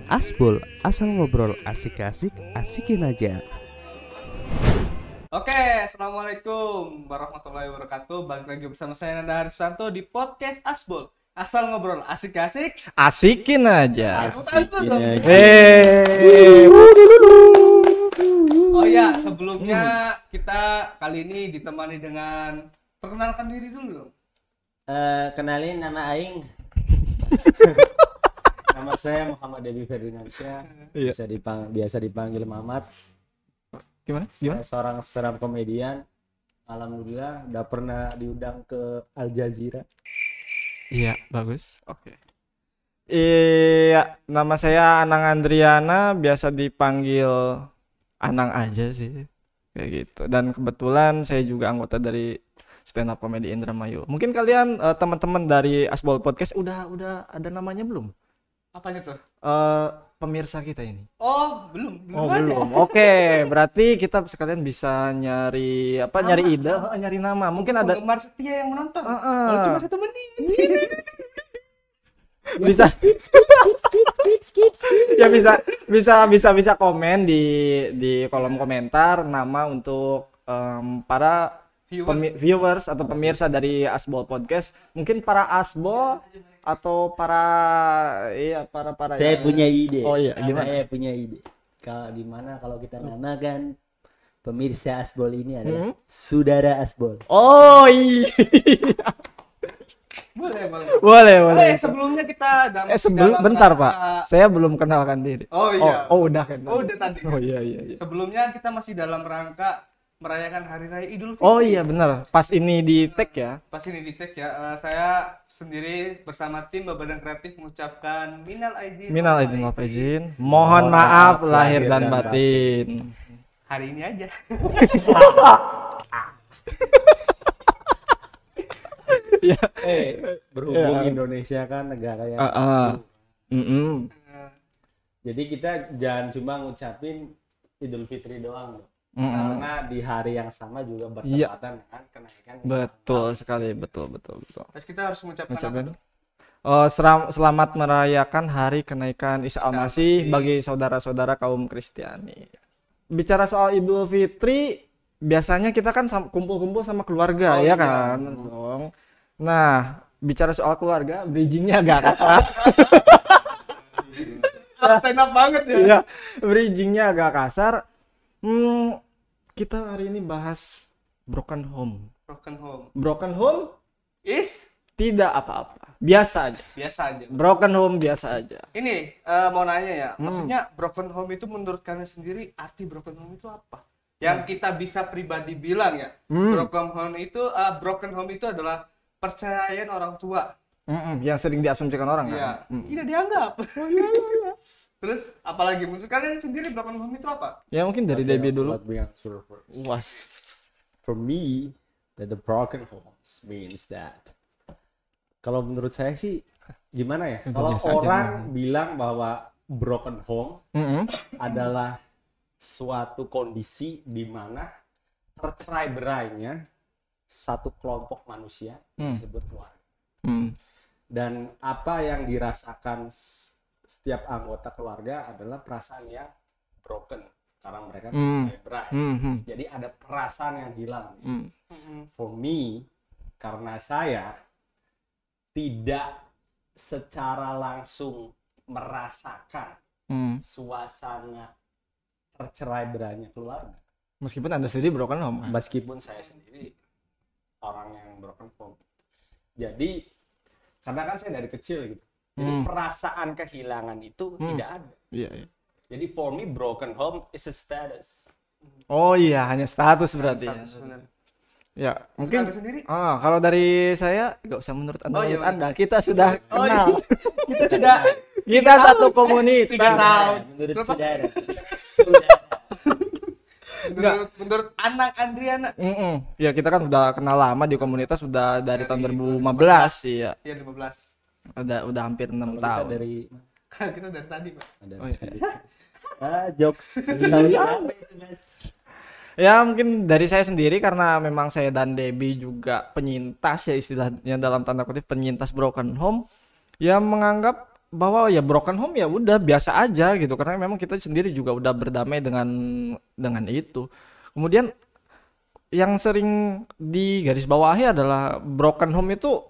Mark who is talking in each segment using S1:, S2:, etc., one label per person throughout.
S1: Asbol, asal ngobrol asik-asik, asikin aja.
S2: Oke, assalamualaikum warahmatullahi wabarakatuh. Balik lagi bersama saya Nanda Harisanto di podcast Asbol, asal ngobrol asik-asik,
S3: Asikin aja.
S2: Oh ya, sebelumnya kita kali ini ditemani dengan perkenalkan diri dulu dong.
S4: Kenalin nama Aing. Nama saya Muhammad Debi Ferdinansyah.
S3: Iya.
S4: Biasa dipanggil Mamat.
S3: Gimana?
S4: Saya seorang stand up komedian. Alhamdulillah udah pernah diundang ke Al Jazeera.
S3: Iya, bagus. Oke. Iya, nama saya Anang Andriana, biasa dipanggil Anang aja sih. Kayak gitu. Dan kebetulan saya juga anggota dari stand up comedy Indramayu. Mungkin kalian teman-teman dari Asbol Podcast udah ada namanya belum?
S2: Apanya tuh?
S3: Pemirsa kita ini.
S2: Oh, belum
S3: Oh,
S2: ada.
S3: belum. Oke, berarti kita sekalian bisa nyari nyari ide, nyari nama. Mungkin ada
S2: Penggemar setia yang menonton. Kalau cuma 1 menit.
S3: bisa ya bisa komen di kolom komentar nama untuk para viewers atau pemirsa dari Asbol Podcast. Mungkin para Asbol atau para
S4: Saya punya ide.
S3: Oh iya, gimana?
S4: Saya punya ide. Kalau kita namakan pemirsa Asbol ini adalah saudara Asbol.
S3: Oh iya. Boleh.
S2: Sebelumnya kita
S3: Bentar Pak, saya belum kenalkan diri.
S2: Oh iya.
S3: Udah kan.
S2: Oh, udah tadi.
S3: Oh iya.
S2: Sebelumnya kita masih dalam rangka merayakan Hari Raya Idul Fitri.
S3: Oh iya benar. Pas ini di tag ya.
S2: Pas ini di tag ya. Saya sendiri bersama tim Badan Kreatif mengucapkan minal aidin
S3: wal faizin. Mohon maaf lahir dan batin.
S2: Hari ini aja.
S3: Ya.
S4: Berhubung Indonesia kan negara yang jadi kita jangan cuma ngucapin Idul Fitri doang loh. Karena di hari yang sama juga bertepatan dengan kenaikan Isa.
S3: Betul sekali, betul.
S2: Terus kita harus mengucapkan apa tuh?
S3: Selamat merayakan hari kenaikan Isa Al-Masih bagi saudara-saudara kaum Kristiani. Bicara soal Idul Fitri, biasanya kita kan kumpul-kumpul sama keluarga ya kan. Nah, bicara soal keluarga, bridgingnya agak kasar.
S2: Enak banget ya.
S3: Iya, bridgingnya agak kasar. Kita hari ini bahas broken home. Broken home
S2: Is
S3: tidak apa-apa, biasa aja. Broken home biasa aja.
S2: Ini mau nanya ya, maksudnya broken home itu menurut kalian sendiri arti broken home itu apa? Yang kita bisa pribadi bilang ya, broken home itu adalah perceraian orang tua.
S3: Yang sering diasumsikan orang
S2: Iya.
S3: kan.
S2: Tidak dianggap. Terus apalagi menurut kalian sendiri broken home itu apa?
S3: Ya mungkin dari Debbie dulu.
S4: Let me answer first.
S3: Wah.
S4: For me, that the broken homes means that. Kalau menurut saya sih gimana ya? Kalau orang bilang bahwa broken home adalah suatu kondisi di mana tercerai-berainya satu kelompok manusia disebut keluarga. Dan apa yang dirasakan setiap anggota keluarga adalah perasaan yang broken karena mereka tercerai-berai. Jadi ada perasaan yang hilang. For me, karena saya tidak secara langsung merasakan suasana tercerai-berainya keluarga.
S3: Meskipun Anda sendiri broken home.
S4: Meskipun saya sendiri orang yang broken home. Jadi karena kan saya dari kecil gitu. Jadi perasaan kehilangan itu tidak ada.
S3: Iya.
S4: Jadi for me broken home is a status.
S3: Oh iya, hanya status berarti ya.
S2: Benar.
S3: Ya, mungkin
S2: Anda sendiri?
S3: kalau dari saya nggak usah menurut Anda.
S2: Oh, iya,
S3: menurut Anda, kita sudah kenal.
S2: Kita sudah
S3: Kita satu komunitas.
S2: 3 tahun.
S4: Menurut
S2: Berapa?
S4: saudara.
S2: Menurut anak Andriana.
S3: Ya kita kan udah kenal lama di komunitas, sudah dari tahun 2015 ya.
S2: Iya 15.
S3: Udah hampir 6
S4: Kita
S3: tahun.
S4: dari
S2: Kita dari tadi, Pak.
S4: jokes. Tahu apa itu, Mas?
S3: Ya mungkin dari saya sendiri karena memang saya dan Debbie juga penyintas ya istilahnya dalam tanda kutip penyintas broken home. Ya menganggap bahwa ya broken home ya udah biasa aja gitu, karena memang kita sendiri juga udah berdamai dengan itu. Kemudian yang sering digarisbawahi adalah broken home itu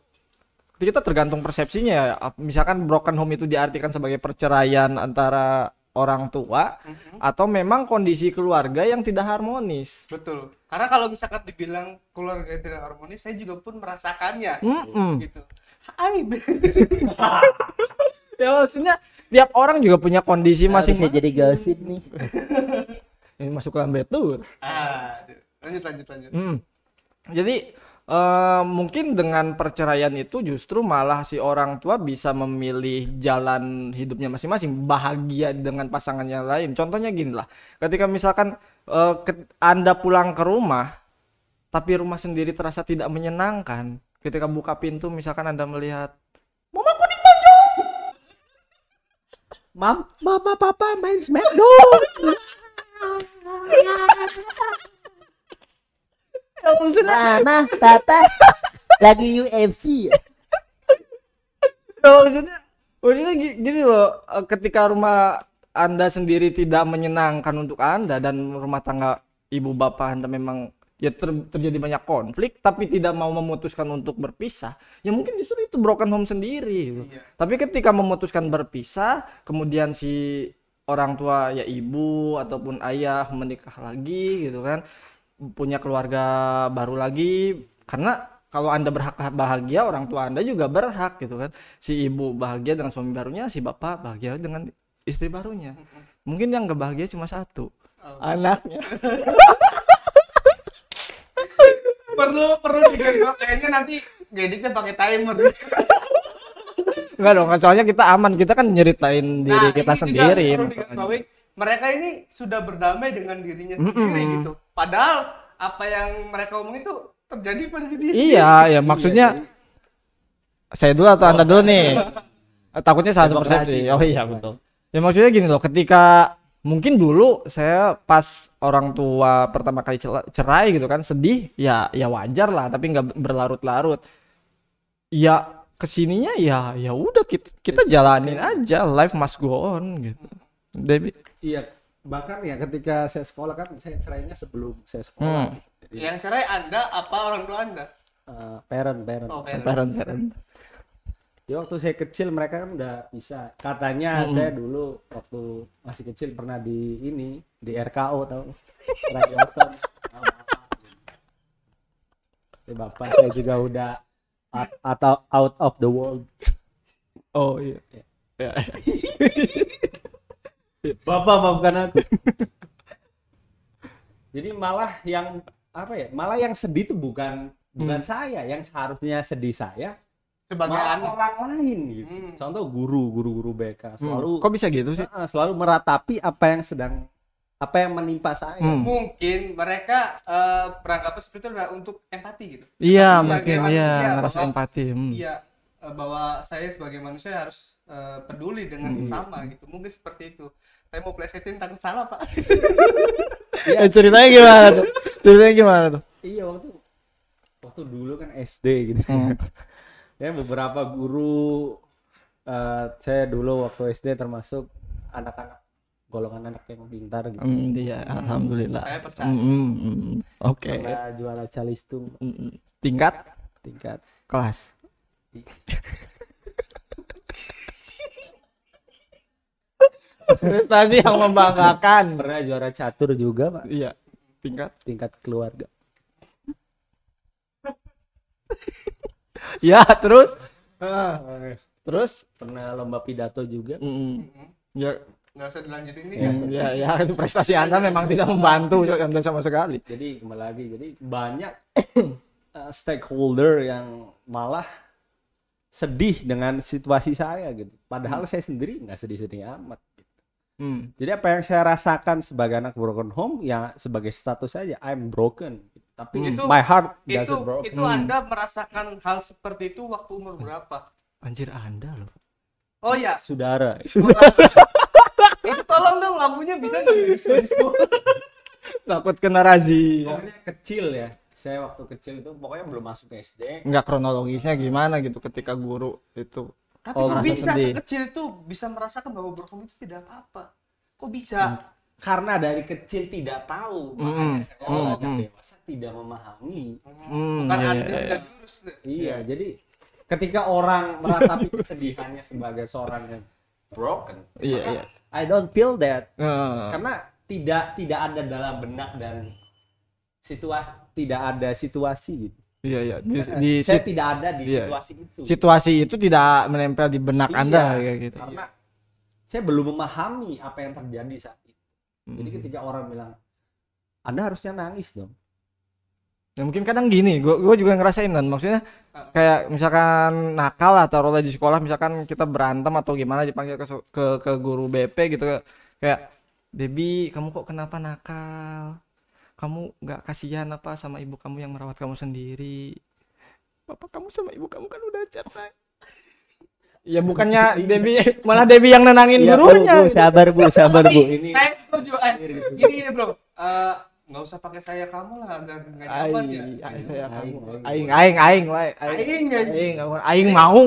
S3: kita tergantung persepsinya ya. Misalkan broken home itu diartikan sebagai perceraian antara orang tua atau memang kondisi keluarga yang tidak harmonis.
S2: Betul. Karena kalau misalkan dibilang keluarga yang tidak harmonis, saya juga pun merasakannya. Gitu.
S3: Ya maksudnya tiap orang juga punya kondisi masing-masing.
S5: Bisa jadi gosip nih.
S3: Ini masuk ke lambetur.
S2: Lanjut.
S3: Jadi mungkin dengan perceraian itu justru malah si orang tua bisa memilih jalan hidupnya masing-masing, bahagia dengan pasangannya lain. Contohnya gini lah, ketika misalkan Anda pulang ke rumah, tapi rumah sendiri terasa tidak menyenangkan. Ketika buka pintu, misalkan Anda melihat mamaku ditonjok,
S5: Mama papa main Smackdown.
S3: ya maksudnya,
S5: Mama papa lagi UFC.
S3: maksudnya gini loh, ketika rumah Anda sendiri tidak menyenangkan untuk Anda dan rumah tangga ibu bapak Anda memang ya terjadi banyak konflik tapi tidak mau memutuskan untuk berpisah, ya mungkin justru itu broken home sendiri gitu. Tapi ketika memutuskan berpisah, kemudian si orang tua ya ibu ataupun ayah menikah lagi gitu kan, punya keluarga baru lagi, karena kalau Anda berhak bahagia, orang tua Anda juga berhak gitu kan. Si ibu bahagia dengan suami barunya, si bapak bahagia dengan istri barunya. Mungkin yang gak bahagia cuma satu, anaknya.
S2: perlu digendong, kayaknya nanti ngeditnya pakai timer.
S3: Enggak dong, soalnya kita aman, kita kan nyeritain diri kita
S2: ini
S3: sendiri.
S2: juga perlu digarisbawahi, mereka ini sudah berdamai dengan dirinya sendiri gitu. Padahal apa yang mereka omong itu terjadi pada diri sendiri.
S3: Iya, ya maksudnya saya dulu atau Anda dulu nih. Takutnya salah persepsi. Oh iya betul. Ya maksudnya gini loh, ketika mungkin dulu saya pas orang tua pertama kali cerai gitu kan, sedih ya wajar lah, tapi nggak berlarut-larut. Ya kesininya ya udah kita jalanin aja, life must go on gitu. Debbie.
S4: Iya, bahkan ya ketika saya sekolah kan saya cerainya sebelum saya sekolah. Jadi,
S2: Yang cerai Anda apa orang tua Anda?
S4: parent.
S2: Oh,
S3: Parent.
S4: Jadi waktu saya kecil mereka kan udah bisa. Katanya saya dulu waktu masih kecil pernah di RKO tahu. Radio Awesome. Bapak saya juga udah atau out of the world.
S3: Oh iya. Ya.
S4: Bapak maafkan aku. Jadi malah yang malah yang sedih itu bukan saya, yang seharusnya sedih saya
S2: Sebagai
S4: malah
S2: anak.
S4: orang lain gitu. Contoh guru BK selalu
S3: Kok bisa gitu sih?
S4: selalu meratapi apa yang menimpa saya.
S2: Mungkin mereka beranggapan seperti itu adalah untuk empati gitu.
S3: Iya,
S2: Sebagai
S3: mungkin
S2: manusia,
S3: iya, ngerasa
S2: bahwa-
S3: empati.
S2: Iya, bahwa saya sebagai manusia harus peduli dengan sesama gitu. Mungkin seperti itu. Saya mau plesetin takut salah, Pak.
S3: Ceritanya gimana tuh?
S4: Iya, waktu dulu kan SD gitu. Ya beberapa guru saya dulu waktu SD termasuk anak-anak golongan anak yang pintar gitu.
S3: Iya, alhamdulillah.
S2: Saya percaya.
S3: Oke.
S4: Pernah juara calistung
S3: Tingkat kelas. Prestasi yang membanggakan.
S4: Pernah juara catur juga, Pak.
S3: Iya.
S4: Tingkat keluarga.
S3: Ya, terus
S4: Pernah lomba pidato juga.
S3: ya
S2: Nggak usah dilanjutin ini.
S3: ya itu prestasi Anda memang tidak membantu Anda sama sekali.
S4: Jadi kembali lagi, jadi banyak stakeholder yang malah sedih dengan situasi saya gitu. Padahal saya sendiri nggak sedih-sedih amat. Jadi apa yang saya rasakan sebagai anak broken home ya sebagai status saja, I'm broken. Tapi my heart doesn't broken.
S2: Itu Anda merasakan hal seperti itu waktu umur berapa?
S3: Anjir, Anda loh.
S2: Oh ya,
S4: Saudara.
S2: itu tolong dong lampunya bisa di-disco.
S3: Takut kena razia.
S4: Pokoknya kecil ya. Saya waktu kecil itu pokoknya belum masuk SD.
S3: Enggak kronologisnya gimana gitu ketika guru itu.
S2: Tapi
S4: Oh,
S2: kok
S3: merasa
S2: bisa
S3: sedih.
S2: sekecil itu bisa merasakan bahwa broken home itu tidak apa-apa? Kok bisa?
S4: Karena dari kecil tidak tahu, makanya saya dewasa tidak memahami.
S2: Bukan
S3: iya,
S2: Anda
S3: iya.
S2: tidak lurus.
S4: Iya, jadi ketika orang meratapi kesedihannya sebagai seorang yang broken,
S3: Iya,
S4: maka
S3: iya.
S4: I don't feel that.
S3: Heeh.
S4: Karena tidak ada dalam benak dan tidak ada situasi gitu.
S3: Iya, iya. Di
S4: Saya tidak ada di
S3: iya.
S4: situasi itu.
S3: situasi itu tidak menempel di benak
S4: Iya,
S3: Anda kayak gitu.
S4: Karena saya belum memahami apa yang terjadi saat itu. Jadi ketika orang bilang, Anda harusnya nangis dong.
S3: Ya, mungkin kadang gini, gue juga ngerasain kan, maksudnya kayak misalkan nakal atau taruhlah di sekolah, misalkan kita berantem atau gimana dipanggil ke guru BP gitu, kayak Debbie, kamu kok kenapa nakal? Kamu nggak kasihan apa sama ibu kamu yang merawat kamu sendiri? Bapak kamu sama ibu kamu kan udah cerai. Ya bukannya Debbie, malah Debbie yang nenangin
S5: Iya,
S3: gurunya.
S5: Bu, sabar Bu.
S2: Tapi saya setuju. Gini bro, nggak usah pakai saya kamu lah, agak nggak nyaman ya.
S3: Aing mau.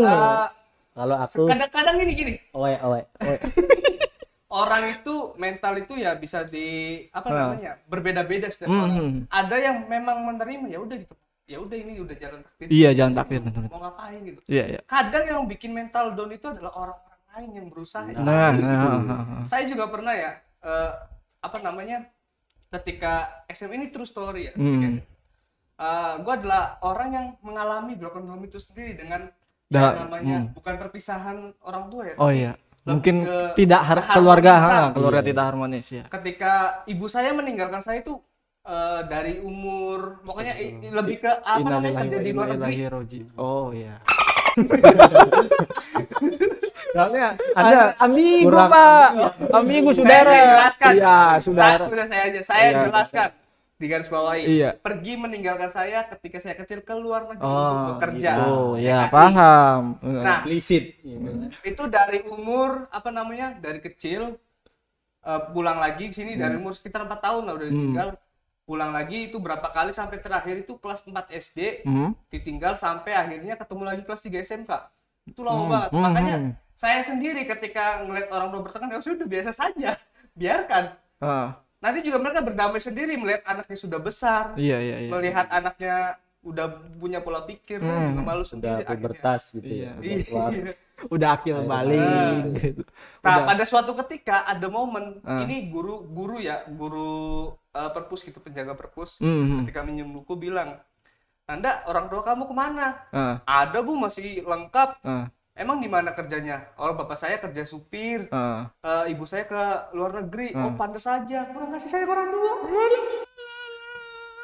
S5: Kalau aku
S2: Kadang-kadang gini.
S5: oe.
S2: Orang itu mental itu ya bisa namanya berbeda-beda setiap orang. Ada yang memang menerima ya udah gitu. Ya udah ini udah jalan takdir.
S3: Iya, jalan takdir, betul.
S2: Mau ngapain gitu.
S3: Iya.
S2: Kadang yang bikin mental down itu adalah orang-orang lain yang berusaha.
S3: Nah.
S2: Saya juga pernah ya ketika SMA ini true story ya. Gue adalah orang yang mengalami broken home itu sendiri dengan bukan perpisahan orang tua ya.
S3: Oh iya. Mungkin
S2: ke
S3: tidak
S2: keharmonisan.
S3: keluarga tidak harmonis ya.
S2: Ketika ibu saya meninggalkan saya itu dari umur pokoknya lebih ke kerja di luar negeri.
S3: Oh iya. Soalnya ada amigo Pak. Amigo saudara.
S2: Saya jelaskan.
S3: Iya, saudara.
S2: Saya jelaskan di garis bawahi.
S3: Iya.
S2: Pergi meninggalkan saya ketika saya kecil ke luar negeri
S3: Oh,
S2: untuk bekerja.
S3: Oh,
S2: Kan?
S3: ya paham.
S2: Nah,
S4: Eksplisit.
S2: itu dari umur dari kecil pulang lagi sini dari umur sekitar 4 tahun lah udah ditinggal. Pulang lagi itu berapa kali sampai terakhir itu kelas 4 SD ditinggal sampai akhirnya ketemu lagi kelas 3 SMK. Itu lama banget. Makanya saya sendiri ketika ngeliat orang tua bertengkar ya sudah biasa saja. Biarkan. Nanti juga mereka berdamai sendiri melihat anaknya sudah besar.
S3: Iya.
S2: Melihat anaknya udah punya pola pikir, juga malu sendiri
S4: Udah pubertas gitu ya.
S2: Iya.
S3: Udah akil balik gitu.
S2: Nah, pada suatu ketika ada momen ini guru perpus gitu, penjaga perpus ketika minjem buku bilang, Nanda, orang tua kamu kemana? Ada Bu, masih lengkap. Emang di mana kerjanya? Oh, bapak saya kerja supir. Ibu saya ke luar negeri. Oh, pantas saja. Kurang ngasih saya ke orang tua.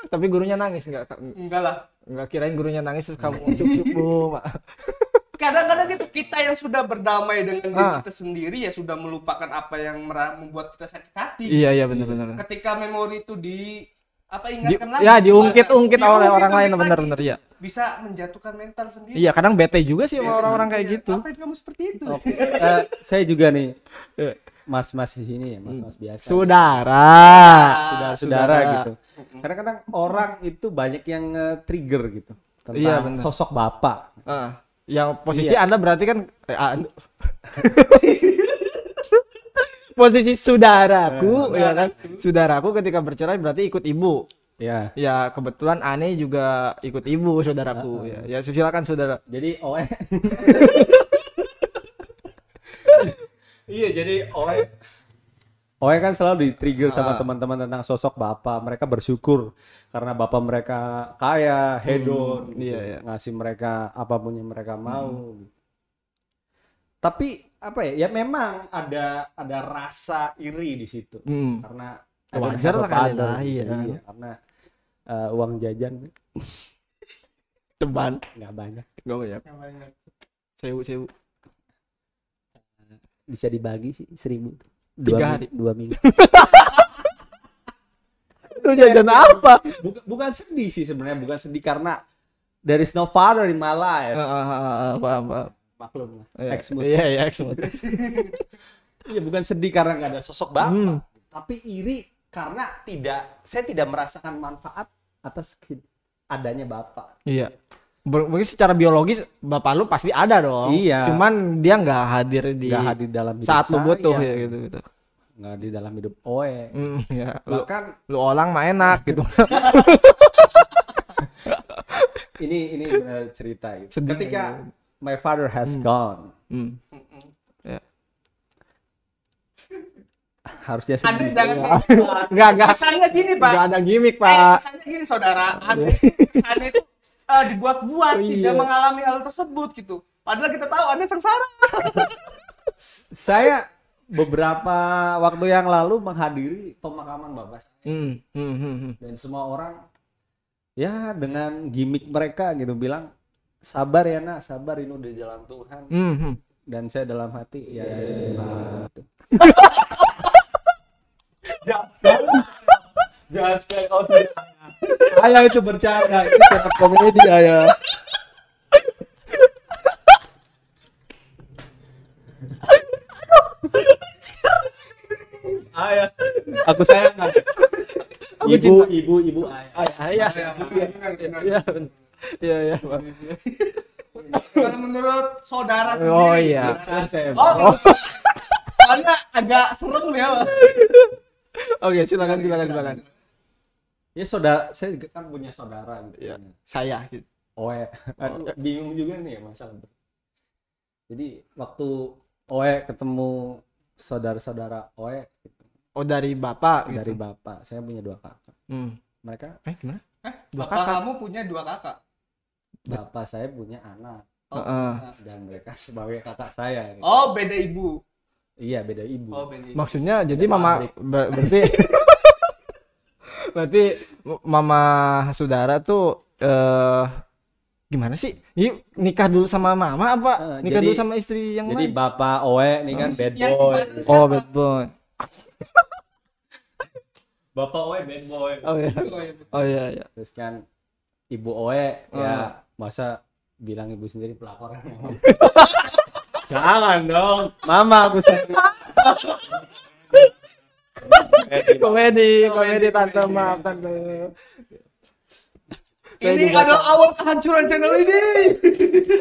S3: Tapi gurunya nangis
S2: Enggak lah.
S3: Enggak, kirain gurunya nangis terus kamu cukup Bu, Pak.
S2: Kadang-kadang gitu kita yang sudah berdamai dengan diri kita sendiri ya sudah melupakan apa yang membuat kita sakit hati.
S3: Iya benar.
S2: Ketika memori itu ingatkan lagi.
S3: Ya diungkit-ungkit oleh orang lain, benar ya.
S2: Bisa menjatuhkan mental sendiri.
S3: Iya, kadang bete juga sih sama orang-orang kayak gitu.
S2: Ngapain kamu seperti itu?
S4: Saya juga nih, mas-mas di sini ya, mas-mas biasa. Saudara gitu. Kadang-kadang orang itu banyak yang trigger gitu tentang sosok bapak.
S3: Yang posisi Anda berarti kan posisi saudaraku ya kan. Saudaraku ketika bercerai berarti ikut ibu.
S4: Ya.
S3: Ya kebetulan Ane juga ikut ibu saudaraku. Ya silakan saudara.
S4: Jadi iya, jadi Oe kan selalu di-trigger sama teman-teman tentang sosok bapak. Mereka bersyukur karena bapak mereka kaya, hedon, gitu. Ngasih mereka apapun yang mereka mau. Gitu. Tapi ya memang ada rasa iri di situ. Karena
S3: wajar lah kali lah,
S4: iya. Karena uang jajan
S3: ceban
S4: nggak banyak.
S3: Sewu
S5: Bisa dibagi sih 1.000.
S3: 3 hari.
S5: 2 minggu.
S3: Lu jajan apa?
S4: Bukan sedih sih sebenarnya, bukan sedih karena there is no father in my life.
S3: Paham.
S4: Maklum lah.
S3: Ex-mood. Iya, ex-mood.
S4: Iya, bukan sedih karena nggak ada sosok bapak, tapi iri karena saya tidak merasakan manfaat atas adanya bapak.
S3: Iya. Mungkin secara biologis bapak lu pasti ada dong.
S4: Iya.
S3: Cuman dia nggak hadir
S4: Nggak hadir dalam hidup
S3: saat lu butuh
S4: saya.
S3: ya gitu.
S4: Nggak di dalam hidup Oe.
S3: Ya. Lu,
S4: Bahkan
S3: lu orang mah enak gitu.
S4: ini benar cerita gitu.
S3: Sedih
S4: Ketika my father has gone,
S3: Hmm. Ya.
S4: harusnya
S2: Anda
S4: sedih.
S2: jangan
S3: Enggak.
S2: Misalnya gini, Pak.
S3: Enggak ada gimmick, Pak.
S2: Misalnya gini, saudara. Anda itu dibuat-buat, tidak
S3: Iya.
S2: mengalami hal tersebut gitu. Padahal kita tahu Anda sengsara.
S4: Saya beberapa waktu yang lalu menghadiri pemakaman bapak saya. Dan semua orang ya dengan gimmick mereka gitu bilang sabar ya nak, sabar ini udah jalan Tuhan. Dan saya dalam hati ya saya gitu. Jangan sekali kau tidak. Ayah itu bercanda, itu stand up komedi ayah. Ayah, aku sayang nggak? Ibu ayah.
S3: Iya, Bang.
S2: Kalau menurut saudara sendiri.
S3: Oh iya.
S2: Oh, soalnya agak serem ya, Pak.
S3: Oke, silakan.
S4: Ya saudara, saya kan punya saudara gitu.
S3: Ya, saya gitu.
S4: Oe, aduh bingung juga nih ya masalah. Jadi waktu Oe ketemu saudara-saudara Oe gitu,
S3: Oh, dari bapak
S4: dari
S3: gitu.
S4: bapak, saya punya 2 kakak. Mereka
S3: Gimana? Dua
S2: Bapak
S3: kakak.
S2: kamu punya 2 kakak.
S4: bapak saya punya anak
S2: Oh,
S3: Heeh.
S4: dan mereka sebagai kakak saya. Gitu.
S2: oh, beda ibu.
S4: Iya beda ibu.
S2: Oh, beda ibu.
S3: Maksudnya jadi
S4: Ada
S3: mama
S4: pabrik.
S3: berarti berarti mama saudara tuh gimana sih? Nikah dulu sama mama apa? Nikah
S4: jadi-
S3: dulu sama istri yang
S4: Jadi
S3: lain?
S4: bapak Oe nih kan bad
S2: Yang
S4: boy.
S2: sifatnya siapa?
S3: Oh, bad boy.
S4: Bapak Oe bad boy.
S3: Oh iya.
S2: Oh, iya, betul.
S3: Oh iya.
S4: Terus kan ibu Oe ya masa bilang ibu sendiri pelakor. Jangan dong, mama aku sayang.
S3: Komedi tante, maaf tante. Saya
S2: Ini
S3: juga
S2: adalah awal kehancuran channel ini.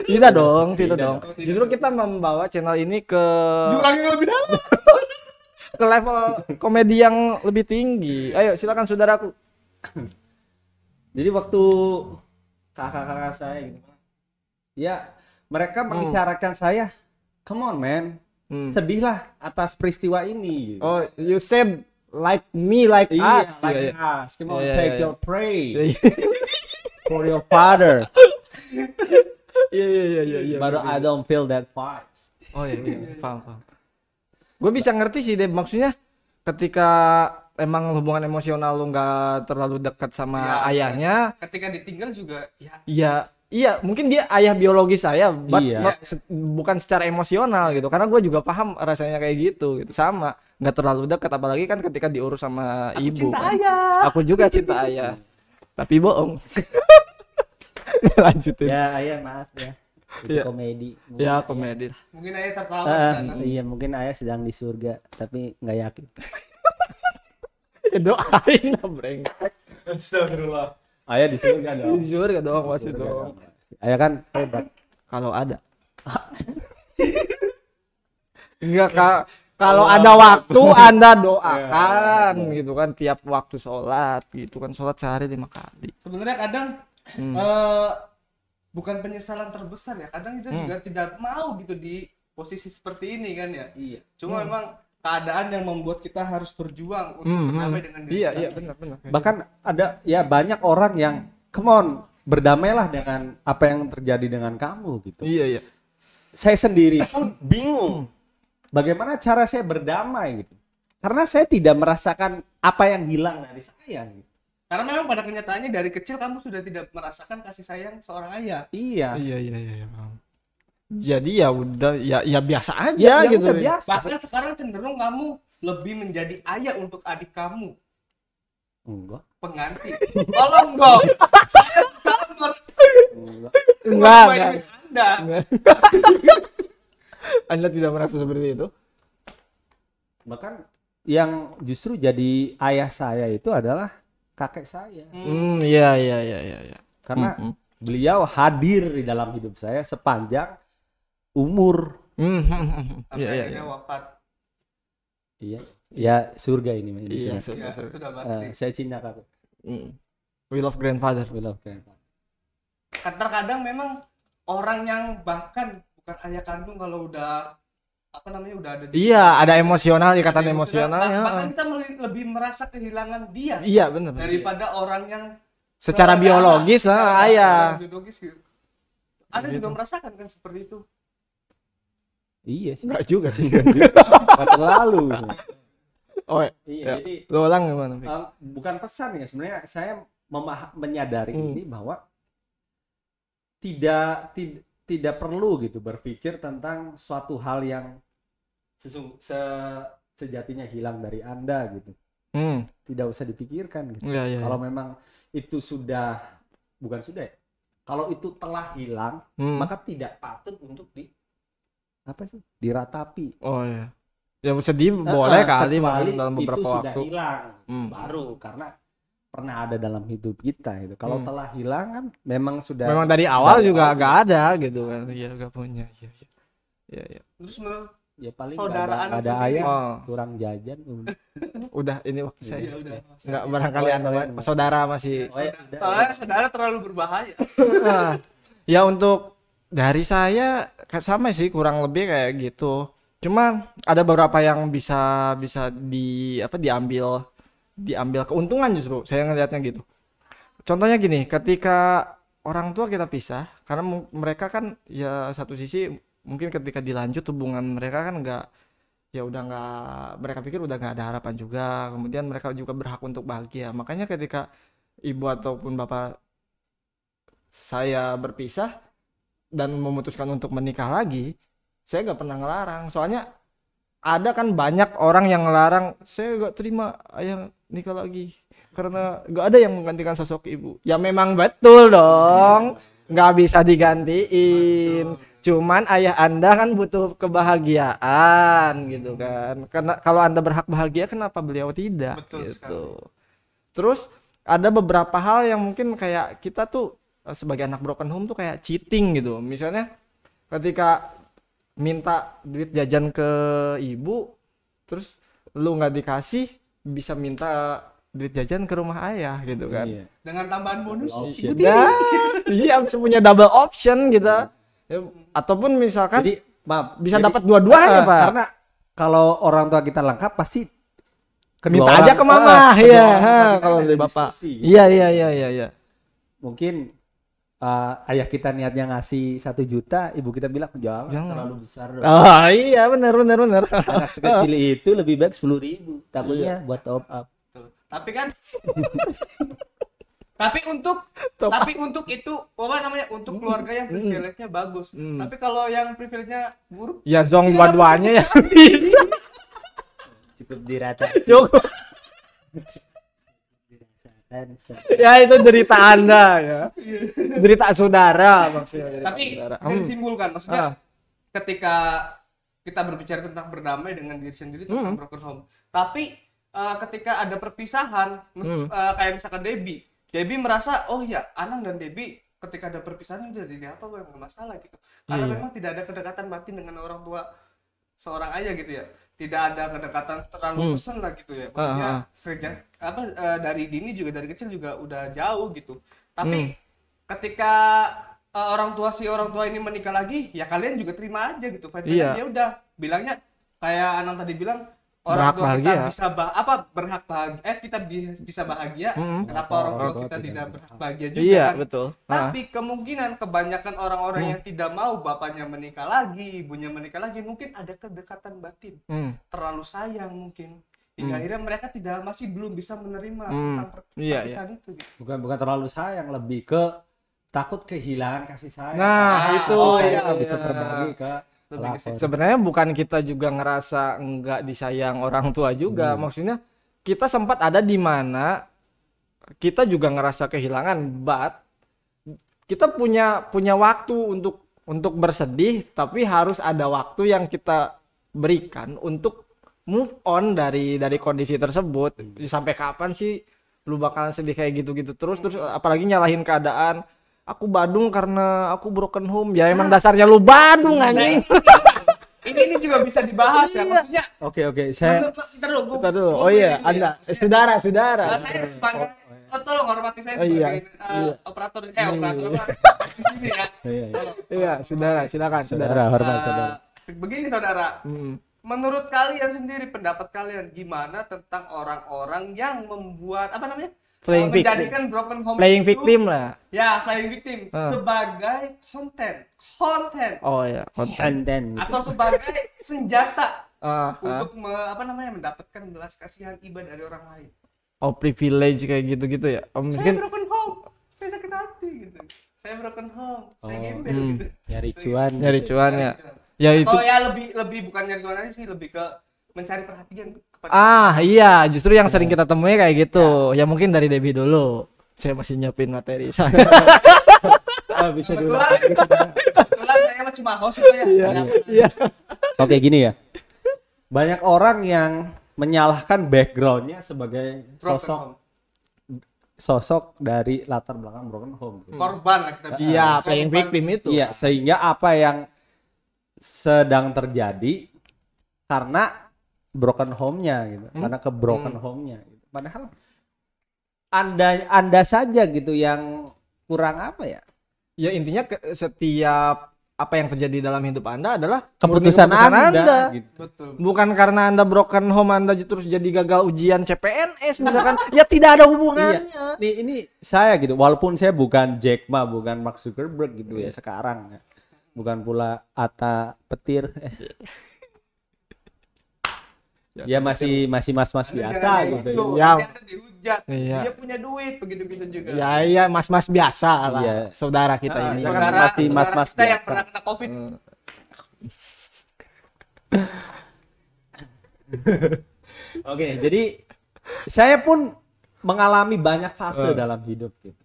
S3: Tidak dong.
S2: Tidak
S3: Justru kita membawa channel ini ke
S2: Jurang yang lebih dalam.
S3: level komedi yang lebih tinggi. Ayo, silakan saudaraku.
S4: Jadi waktu kakak-kakak saya gitu, ya mereka mengisyaratkan saya, come on man, sedihlah atas peristiwa ini. Gitu.
S3: Oh, you said like me, like
S4: Iya,
S3: us.
S4: like
S3: Iya, iya.
S4: us. Come on,
S3: Iya,
S4: take
S3: iya,
S4: your pray
S3: Iya,
S4: for your father.
S3: iya.
S4: But I don't feel that vibes.
S3: Oh iya, paham. Gue bisa ngerti sih, Deb. Maksudnya ketika emang hubungan emosional lu nggak terlalu dekat sama ayahnya,
S2: Ketika ditinggal juga
S3: iya, mungkin dia ayah biologis saya, but
S4: Iya.
S3: bukan secara emosional gitu. Karena gue juga paham rasanya kayak gitu, sama, nggak terlalu dekat. Apalagi kan ketika diurus sama ibu.
S2: cinta
S3: kan.
S2: ayah.
S3: Aku juga cinta ayah, tapi bohong. Lanjutin.
S5: Ya ayah maaf ya. Itu
S3: Iya.
S5: komedi. Mungkin
S3: Ya
S5: ayah-
S3: komedi.
S2: Mungkin ayah tertawa di sana.
S5: Iya mungkin ayah sedang di surga tapi nggak yakin.
S3: Doain lah brengsek.
S4: Astagfirullah. Ayah di surga dong.
S3: Jujur gak doang pasti doang.
S4: Ayah kan hebat.
S3: Kalau ada. Enggak Kak. Kalau ada waktu Anda doakan gitu kan tiap waktu sholat gitu kan, sholat sehari 5 kali.
S2: Sebenarnya kadang bukan penyesalan terbesar ya. Kadang kita juga tidak mau gitu di posisi seperti ini kan ya. Iya. Cuma memang keadaan yang membuat kita harus berjuang untuk berdamai dengan diri
S3: Iya,
S2: sendiri.
S3: iya benar.
S4: Bahkan ada ya banyak orang yang come on, berdamailah dengan apa yang terjadi dengan kamu gitu.
S3: Iya.
S4: Saya sendiri pun bingung bagaimana cara saya berdamai gitu. Karena saya tidak merasakan apa yang hilang dari saya gitu.
S2: Karena memang pada kenyataannya dari kecil kamu sudah tidak merasakan kasih sayang seorang ayah.
S4: Iya.
S3: Iya, paham. Jadi ya udah ya biasa aja
S4: Ya
S3: gitu.
S4: udah biasa.
S2: Bahkan sekarang cenderung kamu lebih menjadi ayah untuk adik kamu.
S4: Enggak.
S2: Pengganti. Tolong dong. Saya
S4: Enggak.
S3: Enggak.
S2: Anda.
S3: Anda tidak merasa seperti itu?
S4: Bahkan yang justru jadi ayah saya itu adalah kakek saya.
S3: Iya.
S4: Karena beliau hadir di dalam hidup saya sepanjang umur.
S2: Sampai
S3: Iya, iya,
S2: akhirnya
S3: iya.
S2: wafat.
S4: Iya, ya surga ini Mas.
S3: Iya,
S2: Ya,
S3: sudah.
S2: sudah pasti.
S4: Saya Cina Kak.
S3: We love grandfather.
S4: We love grandfather.
S2: Kan terkadang memang orang yang bahkan bukan ayah kandung kalau udah apa namanya udah ada di
S3: Iya, ada emosional, ikatan
S2: ada
S3: emosional ya.
S2: bahkan kita lebih merasa kehilangan dia
S3: Iya, benar.
S2: daripada orang yang
S3: Secara biologis
S2: secara
S3: ayah.
S2: biologis gitu. Ada juga merasakan kan seperti itu.
S4: Iya sih.
S3: Enggak juga sih.
S4: Nggak terlalu.
S3: Oh,
S4: Iya,
S3: ya.
S4: jadi
S3: Lo ulang gimana? Pik?
S4: bukan pesan ya sebenarnya saya menyadari ini bahwa tidak perlu gitu berpikir tentang suatu hal yang sejatinya hilang dari Anda gitu. Tidak usah dipikirkan gitu.
S3: Iya, iya.
S4: Kalau memang itu bukan sudah ya. Kalau itu telah hilang, maka tidak patut untuk diratapi.
S3: Oh iya. Ya sedih boleh kali
S4: kecuali
S3: dalam beberapa
S4: itu sudah
S3: waktu.
S4: hilang baru karena pernah ada dalam hidup kita gitu. Kalau telah hilang kan memang sudah
S3: Memang dari awal juga agak ada gitu kan. Iya, agak punya. Iya, iya. Iya, iya.
S2: Terus menurut
S4: ya paling
S2: saudara
S4: nggak
S2: anak
S4: ada
S2: sendiri.
S4: ayah
S3: Oh,
S4: kurang jajan.
S3: udah ini waktu saya.
S2: ya udah.
S3: Enggak barangkali Anda saudara masih.
S2: Soalnya saudara terlalu berbahaya.
S3: Ya untuk dari saya sama sih kurang lebih kayak gitu. Cuma ada beberapa yang bisa diambil keuntungan justru. Saya ngelihatnya gitu. Contohnya gini, ketika orang tua kita pisah karena mereka kan ya satu sisi mungkin ketika dilanjut hubungan mereka kan mereka pikir udah nggak ada harapan juga. Kemudian mereka juga berhak untuk bahagia. Makanya ketika ibu ataupun bapak saya berpisah dan memutuskan untuk menikah lagi, saya nggak pernah ngelarang. Soalnya ada kan banyak orang yang ngelarang, saya nggak terima ayah nikah lagi karena nggak ada yang menggantikan sosok ibu. Ya memang betul dong, nggak bisa digantiin. Cuman ayah Anda kan butuh kebahagiaan gitu kan. Karena kalau Anda berhak bahagia, kenapa beliau tidak?
S2: Betul
S3: gitu.
S2: sekali.
S3: Terus ada beberapa hal yang mungkin kayak kita tuh sebagai anak broken home tuh kayak cheating gitu. Misalnya ketika minta duit jajan ke ibu, terus lu nggak dikasih, bisa minta duit jajan ke rumah ayah gitu kan.
S4: Iya.
S2: Dengan tambahan bonus.
S3: Ya, iya punya double option gitu. Ya, ataupun misalkan
S4: Jadi maaf,
S3: bisa
S4: jadi,
S3: dapat dua-duanya, Pak.
S4: Karena kalau orang tua kita lengkap pasti
S3: Minta aja ke mama, iya. Kalau dari bapak.
S4: diskusi, gitu.
S3: Iya.
S4: Mungkin ayah kita niatnya ngasih 1 juta, ibu kita bilang jangan terlalu besar.
S3: Oh iya benar.
S4: Anak sekecil itu lebih baik 10.000, takutnya buat top up.
S2: Tapi kan tapi untuk itu apa namanya untuk keluarga yang privilege-nya bagus. Tapi kalau yang privilege-nya buruk
S3: Ya zong
S2: tidak
S3: dua-duanya ya
S2: dapat
S3: bisa.
S5: Cukup dirata.
S3: Cukup. Ya itu derita Anda ya. Derita saudara maksudnya. derita
S2: Tapi
S3: saudara.
S2: bisa disimpulkan maksudnya ketika kita berbicara tentang berdamai dengan diri sendiri tentang broken home. Tapi ketika ada perpisahan kayak misalkan Debbie merasa oh ya Anang dan Debbie ketika ada perpisahan udah jadi apa nggak masalah gitu. Karena memang tidak ada kedekatan batin dengan orang tua seorang ayah gitu ya. Tidak ada kedekatan terlalu pesen lah gitu ya. Maksudnya sejak dari dini juga dari kecil juga udah jauh gitu. Tapi ketika orang tua ini menikah lagi, ya kalian juga terima aja gitu.
S3: Iya.
S2: Ya udah, bilangnya kayak Anang tadi bilang orang
S3: Berhak
S2: tua
S3: bahagia.
S2: kita bisa berhak bahagia. Kita bisa bahagia. Kenapa orang tua kita tidak berhak bahagia juga
S3: Iya,
S2: kan?
S3: betul.
S2: Tapi kemungkinan kebanyakan orang-orang yang tidak mau bapaknya menikah lagi, ibunya menikah lagi, mungkin ada kedekatan batin. Terlalu sayang mungkin. Hingga akhirnya mereka masih belum bisa menerima tentang perpisahan itu. Gitu.
S4: Bukan terlalu sayang, lebih ke takut kehilangan kasih sayang.
S3: Nah, itu.
S4: Saya nggak bisa berbagi ke pelakor.
S3: Sebenarnya bukan kita juga ngerasa enggak disayang orang tua juga. Maksudnya kita sempat ada di mana kita juga ngerasa kehilangan, but kita punya waktu untuk bersedih, tapi harus ada waktu yang kita berikan untuk move on dari kondisi tersebut. Sampai kapan sih lu bakalan sedih kayak gitu-gitu terus apalagi nyalahin keadaan. aku Badung karena aku broken home. Ya emang dasarnya lu Badung anjing.
S2: Ini juga bisa dibahas ya, maksudnya.
S4: Oke, saya
S2: Ntar dulu,
S3: Bentar dulu. Oh iya, Anda saudara.
S2: Saya sebagai tolong hormati saya sebagai operator di sini ya.
S3: Iya, saudara, silakan
S4: saudara hormat saudara.
S2: Begini saudara, menurut kalian sendiri, pendapat kalian gimana tentang orang-orang yang membuat apa namanya? Menjadikan broken home
S3: playing
S2: itu,
S3: victim lah.
S2: Ya, playing victim sebagai konten.
S3: Oh ya,
S4: Konten.
S2: Atau sebagai senjata untuk mendapatkan belas kasihan iba dari orang lain.
S3: Oh, privilege kayak gitu-gitu ya.
S2: Saya
S3: Mungkin
S2: broken home, saya sakit hati gitu. Saya broken home, saya gembel gitu.
S4: Nyari cuan
S3: ya. Ya itu.
S2: Atau ya lebih bukan nyari cuan aja sih, lebih ke mencari perhatian kepada.
S3: Iya, justru yang sering kita temui kayak gitu. Ya mungkin dari Debbie dulu. Saya masih nyiapin materi saya.
S4: Bisa dulu.
S2: Kebetulan saya mah cuma host ya.
S3: Iya.
S4: Oke, gini ya. Banyak orang yang menyalahkan backgroundnya sebagai sosok dari latar belakang broken home.
S2: Korban lah kita.
S3: Iya, playing victim itu.
S4: Iya, sehingga apa yang sedang terjadi karena broken home-nya gitu, karena ke broken home-nya gitu. Padahal Anda saja gitu yang kurang apa ya?
S3: Ya intinya setiap apa yang terjadi dalam hidup Anda adalah
S4: Keputusan Anda. Gitu.
S2: Betul.
S3: Bukan karena Anda broken home Anda terus jadi gagal ujian CPNS misalkan. Ya tidak ada hubungannya.
S4: Iya. Ini saya gitu, walaupun saya bukan Jack Ma, bukan Mark Zuckerberg gitu ya sekarang. Bukan pula Atta Petir. Ya masih mas-mas biasa gitu.
S2: Ya, dihujat.
S3: Iya.
S2: Dia punya duit begitu-gitu juga.
S3: Ya iya mas-mas biasa lah.
S4: Iya.
S3: Saudara kita ini.
S2: Saudara
S4: masih mas-mas
S2: kita yang
S4: biasa.
S2: pernah kena Covid.
S4: Oke, jadi saya pun mengalami banyak fase dalam hidup gitu.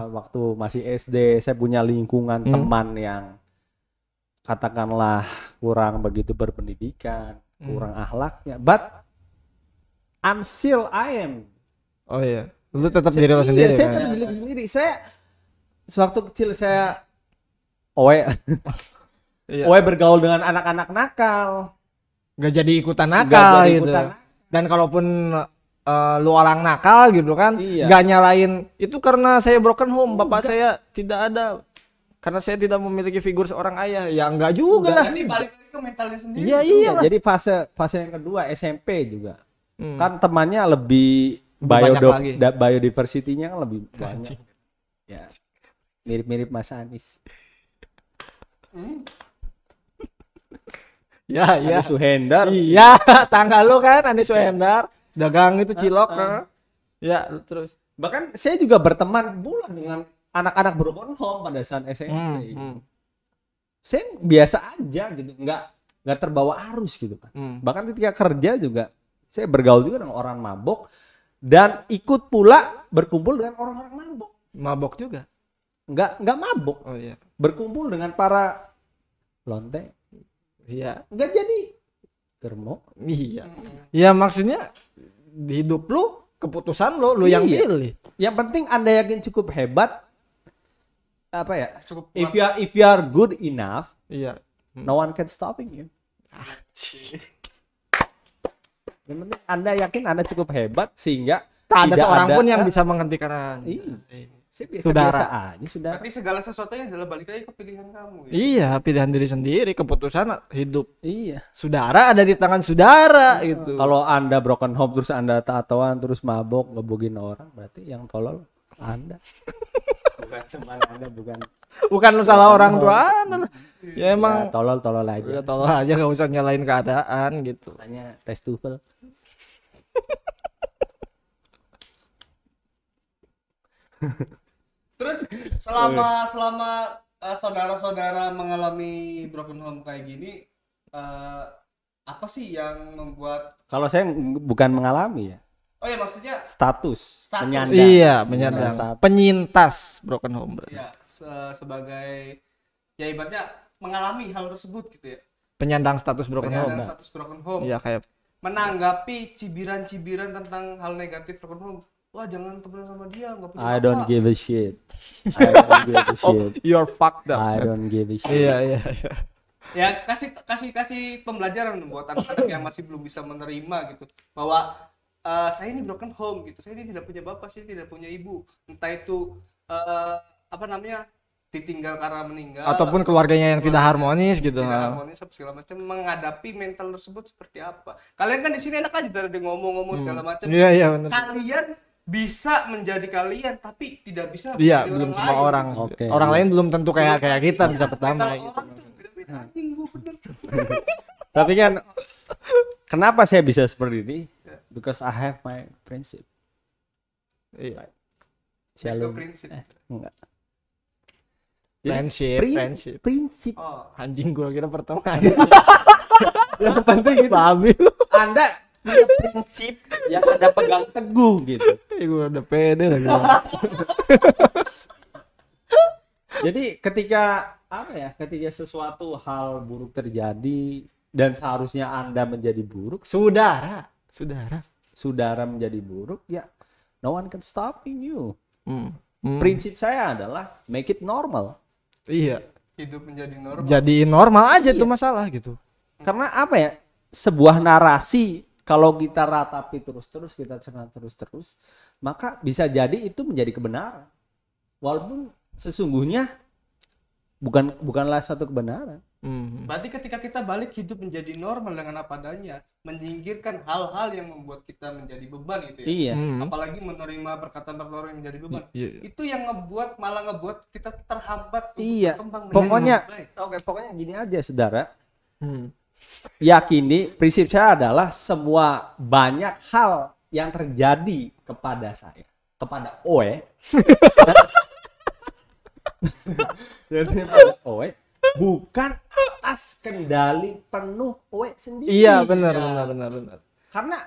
S4: Waktu masih SD, saya punya lingkungan teman yang katakanlah kurang begitu berpendidikan, kurang akhlaknya. But I'm still I am.
S3: Oh iya. Lu tetap diri lo sendiri.
S4: Saya
S3: kan?
S4: tetap diri sendiri. Saya sewaktu kecil saya oe bergaul dengan anak-anak nakal.
S3: Gak jadi ikutan
S4: Nggak
S3: nakal
S4: jadi
S3: gitu.
S4: ikutan.
S3: Dan kalaupun lu orang nakal gitu kan, gak nyalain itu karena saya broken home, bapak saya tidak ada. Karena saya tidak memiliki figur seorang ayah. Ya enggak juga lah.
S2: Ini balik lagi ke mentalnya sendiri.
S3: Iya.
S4: Jadi fase yang kedua SMP juga. Kan temannya lebih
S3: banyak lagi.
S4: biodiversity-nya kan lebih banyak. Ya. Mirip-mirip Mas Anies.
S3: Ya.
S4: Ada Suhendar.
S3: Iya, tangga lu kan Anies Wendar, dagang itu cilok kan. Ya, terus.
S4: Bahkan saya juga berteman pula dengan anak-anak broken home pada saat SMP. Saya biasa aja gitu, nggak terbawa arus gitu kan. Bahkan ketika kerja juga saya bergaul juga dengan orang mabok dan ikut pula berkumpul dengan orang-orang mabok.
S3: Mabok juga.
S4: Nggak mabok.
S3: Oh iya.
S4: Berkumpul dengan para lonte.
S3: Iya.
S4: Nggak jadi termo.
S3: Iya. Ya maksudnya di hidup lu keputusan lu yang pilih.
S4: Yang penting Anda yakin cukup hebat. Apa ya?
S2: Cukup
S4: If you are good enough,
S3: Iya.
S4: no one can stopping you. Yang penting Anda yakin Anda cukup hebat sehingga
S3: Tak ada
S4: tidak
S3: seorang
S4: ada,
S3: pun yang bisa menghentikan Anda.
S4: Iya. Saya biasa
S3: Saudara.
S4: aja sudah.
S2: Berarti segala sesuatunya adalah balik lagi ke pilihan kamu ya.
S3: Iya, pilihan diri sendiri, keputusan hidup.
S4: Iya.
S3: Saudara ada di tangan saudara gitu.
S4: Kalau Anda broken home terus Anda tatoan terus mabok ngebugin orang, berarti yang tolol Anda. Bukan teman Anda,
S3: bukan salah orang tua Anda. Ya emang
S4: tolol aja.
S3: ya tolong aja gak usah nyalain keadaan gitu.
S4: Tanya tes TOEFL.
S2: Terus selama saudara-saudara mengalami broken home kayak gini, apa sih yang membuat?
S4: Kalau saya bukan mengalami ya.
S2: Oh ya maksudnya
S4: Status. Menyandang.
S3: Iya, menyandang.
S4: Status.
S3: Penyintas broken home berarti.
S2: ya sebagai ya ibaratnya mengalami hal tersebut gitu ya.
S3: Penyandang status broken home.
S2: Status broken home.
S3: Iya kayak
S2: Menanggapi cibiran-cibiran tentang hal negatif broken home. wah jangan temenan sama dia, nggak punya
S4: I don't
S2: bapak.
S4: give a shit. I don't give a shit.
S3: You're fucked up.
S4: I don't give a shit.
S3: Iya.
S2: Ya kasih pembelajaran buat anak-anak yang masih belum bisa menerima gitu, bahwa saya ini broken home gitu, saya ini tidak punya bapak, saya tidak punya ibu, entah itu apa namanya, ditinggal karena meninggal
S3: Ataupun keluarganya yang tidak harmonis gitu.
S2: tidak harmonis apa segala macam, menghadapi mental tersebut seperti apa. Kalian kan di sini enak aja dari ngomong-ngomong segala macam.
S3: Iya benar.
S2: Kalian bisa menjadi kalian tapi tidak bisa
S3: Iya,
S2: menjadi
S3: belum
S2: orang
S3: semua
S2: lain.
S3: orang.
S4: Oke.
S3: Orang lain belum tentu kayak kita bisa pertama
S2: Mental
S3: gitu.
S2: orang tuh beda-beda. Anjing, gua bener.
S4: Tapi kan kenapa saya bisa seperti ini? Because I have my principle.
S3: Iya.
S2: Back to prinsip.
S4: Enggak.
S3: Friendship.
S4: Prinsip.
S2: Oh,
S3: Anjing gua kira pertemanan. Yang penting gitu. Babi lu.
S4: Anda punya prinsip yang Anda pegang teguh gitu.
S3: Gua udah pede lagi.
S4: Jadi ketika apa ya? Ketika sesuatu hal buruk terjadi dan seharusnya Anda menjadi buruk,
S3: Saudara.
S4: saudara menjadi buruk, ya no one can stopping you.
S3: Hmm.
S4: Prinsip saya adalah make it normal.
S3: Iya.
S2: hidup menjadi normal.
S3: Jadiin normal aja tuh masalah gitu.
S4: Karena apa ya? Sebuah narasi kalau kita ratapi terus-terus, kita cerna terus-terus, maka bisa jadi itu menjadi kebenaran. Walaupun sesungguhnya bukanlah satu kebenaran.
S2: Berarti ketika kita balik hidup menjadi normal dengan apa adanya, menyingkirkan hal-hal yang membuat kita menjadi beban gitu ya.
S4: Iya.
S2: Apalagi menerima perkataan-perkataan yang menjadi beban.
S3: Iya.
S2: Itu yang malah ngebuat kita terhambat untuk
S4: Iya.
S2: berkembang.
S4: Pokoknya
S2: baik.
S4: pokoknya gini aja, saudara. Yakini prinsip saya adalah semua banyak hal yang terjadi kepada saya, kepada Oe. Jadi kepada Oe bukan atas kendali penuh Oe sendiri.
S3: Iya benar.
S4: Karena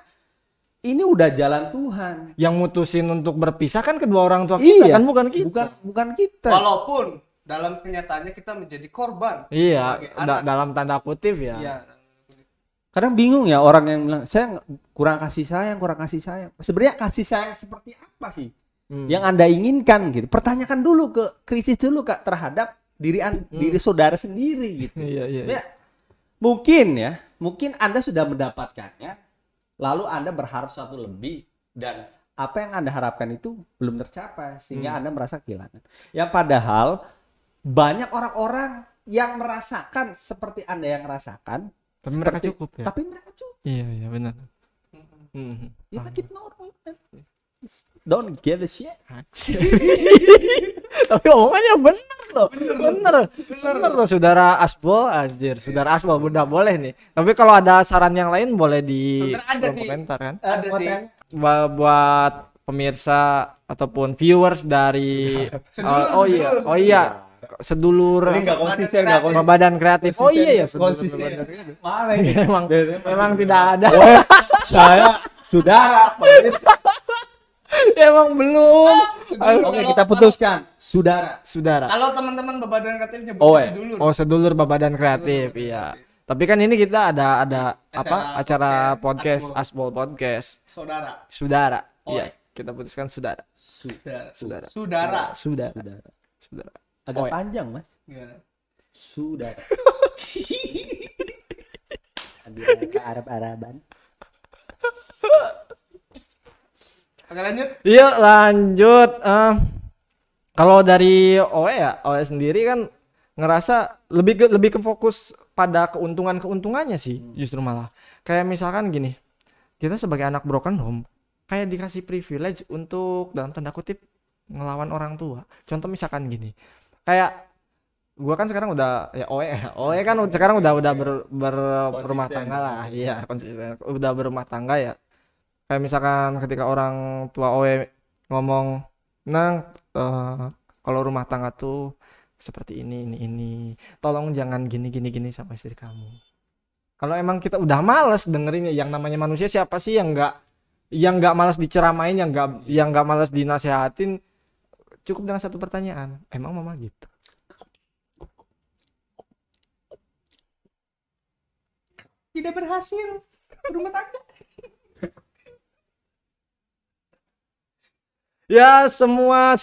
S4: ini udah jalan Tuhan.
S3: Yang mutusin untuk berpisah kan kedua orang tua kita kan, bukan kita.
S4: Bukan kita.
S2: Walaupun dalam kenyataannya kita menjadi korban
S3: Iya,
S2: sebagai anak.
S3: dalam tanda kutip ya.
S2: Iya.
S4: Kadang bingung ya orang yang bilang saya kurang kasih sayang. Sebenarnya kasih sayang seperti apa sih yang Anda inginkan gitu? Pertanyakan dulu kritis dulu Kak terhadap diri saudara sendiri gitu.
S3: Iya.
S4: Ya, mungkin Anda sudah mendapatkannya, lalu Anda berharap satu lebih dan apa yang Anda harapkan itu belum tercapai sehingga Anda merasa kehilangan. Yang padahal banyak orang-orang yang merasakan seperti Anda yang rasakan,
S3: Tapi mereka cukup ya.
S4: tapi mereka cukup.
S3: Iya benar.
S4: Ya make it normal, man. Don't give a shit.
S3: Tapi omongannya bener loh saudara Asbol, anjir. Saudara Asbol udah boleh nih. Tapi kalau ada saran yang lain boleh di
S2: Sebenarnya ada sih.
S3: komentar kan.
S2: Ada sih.
S3: Buat pemirsa ataupun viewers dari sedulur badan kreatif. Oh iya ya,
S4: Konsisten. Mana ini?
S3: memang tidak ada.
S4: Saya saudara.
S3: Emang belum.
S4: Oke, kita putuskan. Saudara.
S2: Kalau teman-teman bebadan kreatif nyebut
S4: Oe.
S2: dulur.
S3: Oh, sedulur badan kreatif, iya. Tapi kan ini kita ada acara podcast Asbol podcast. Saudara. Iya, kita putuskan saudara.
S4: Agak
S3: Oe.
S4: panjang, Mas.
S2: Gimana?
S4: Saudara.
S5: Ambil ke Arab-Araban.
S2: Oke lanjut.
S3: Iya, lanjut. Kalau dari Oe sendiri kan ngerasa lebih ke fokus pada keuntungannya sih, justru malah. Kayak misalkan gini, kita sebagai anak broken home kayak dikasih privilege untuk dalam tanda kutip ngelawan orang tua. Contoh misalkan gini, kayak gua kan sekarang udah ya Oe kan sekarang udah berumah tangga lah, iya konsisten, udah berumah tangga ya. Kayak misalkan ketika orang tua Oe ngomong, Nang, kalau rumah tangga tuh seperti ini, tolong jangan gini sama istri kamu. Kalau emang kita udah males dengerinnya, yang namanya manusia siapa sih yang nggak malas diceramain, yang nggak malas dinasehatin. Cukup dengan satu pertanyaan, emang mama gitu?
S2: Tidak berhasil berumah tangga.
S3: Ya semua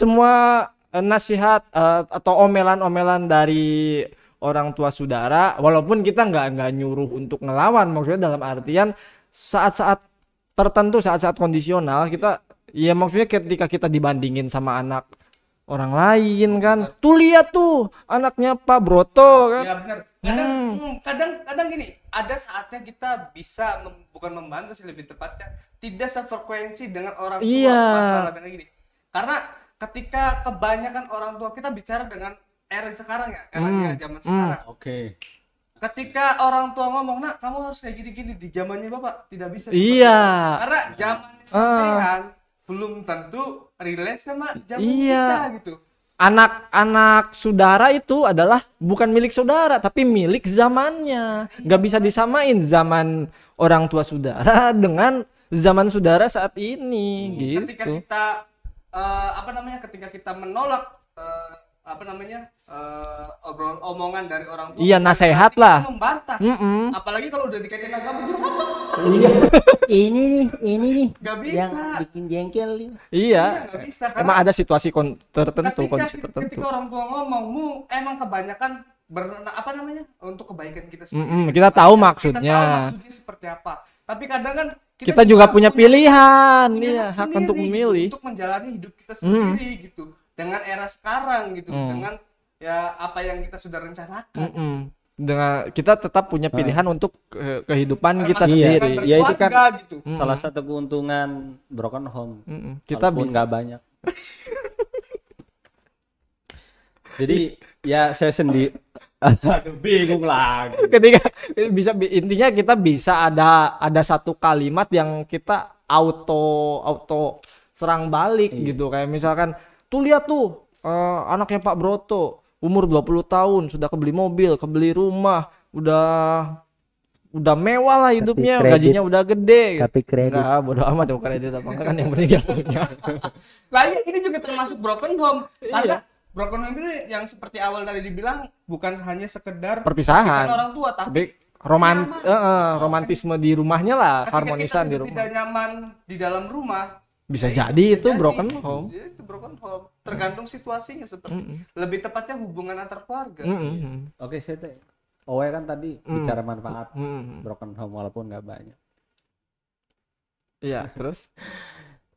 S3: nasihat atau omelan-omelan dari orang tua saudara, walaupun kita nggak nyuruh untuk ngelawan, maksudnya dalam artian saat-saat tertentu, saat-saat kondisional kita, ya maksudnya ketika kita dibandingin sama anak orang lain kan, tuh lihat tuh anaknya Pak Broto kan.
S2: Ya benar. Kadang gini, ada saatnya kita bisa bukan membantu sih, lebih tepatnya tidak sefrekuensi dengan orang tua.
S3: Iya.
S2: Masalah dengan gini. Karena ketika kebanyakan orang tua kita bicara dengan era sekarang ya, era zaman sekarang.
S4: Oke.
S2: Ketika orang tua ngomong, "Nak, kamu harus kayak gini-gini," di zamannya Bapak tidak bisa seperti
S3: Iya.
S2: itu. Karena zamannya sampean belum tentu relate sama zaman kita gitu.
S3: Anak-anak saudara itu adalah bukan milik saudara tapi milik zamannya. Nggak bisa disamain zaman orang tua saudara dengan zaman saudara saat ini gitu.
S2: Ketika kita ketika kita menolak omongan dari orang tua,
S3: Iya, nasehat lah.
S2: kita membantah. Apalagi kalau udah dikaitin agama,
S5: Ini nih
S2: nggak bisa.
S5: yang bikin jengkel nih.
S3: Iya.
S2: Nggak bisa.
S3: Emang ada situasi tertentu,
S2: ketika,
S3: kondisi tertentu.
S2: ketika orang tua ngomong, emang kebanyakan untuk kebaikan kita sendiri.
S3: Kita tahu
S2: Kita
S3: maksudnya.
S2: tahu maksudnya seperti apa. Tapi kadang kan
S3: Kita juga punya pilihan,
S2: punya
S3: hak
S2: sendiri
S3: untuk memilih.
S2: gitu, untuk menjalani hidup kita sendiri gitu, dengan era sekarang gitu, dengan ya apa yang kita sudah rencanakan.
S3: Dengan kita tetap punya pilihan untuk kehidupan kita
S2: Termasuk
S3: sendiri.
S2: dengan
S4: Ya, itu kan
S2: berkeluarga, gitu.
S4: salah satu keuntungan broken home.
S3: Kita
S4: Walaupun
S3: bisa.
S4: nggak banyak. Jadi ya saya sendiri aduh, bingung lagi.
S3: Ketika intinya kita bisa ada satu kalimat yang kita auto serang balik gitu, kayak misalkan tuh lihat tuh anaknya Pak Broto umur 20 tahun sudah kebeli mobil, kebeli rumah, udah mewah lah hidupnya,
S5: kredit.
S3: gajinya udah gede.
S5: Tapi kredit.
S3: Enggak, bodo amat mau kredit apa enggak kan yang penting dia punya.
S2: Lah ini juga termasuk broken home. Karena broken home ini yang seperti awal tadi dibilang bukan hanya sekedar
S3: Perpisahan.
S2: orang tua, tapi
S3: romantisme di rumahnya lah,
S2: ketika
S3: harmonisan
S2: kita
S3: di
S2: sudah
S3: rumah.
S2: tidak nyaman di dalam rumah,
S3: Bisa
S2: ya
S3: jadi itu
S2: jadi.
S3: broken home.
S2: Ya, itu broken home. Tergantung situasinya seperti. Lebih tepatnya hubungan antar keluarga.
S4: Oke, saya Owe kan tadi bicara manfaat broken home walaupun nggak banyak.
S3: Iya, terus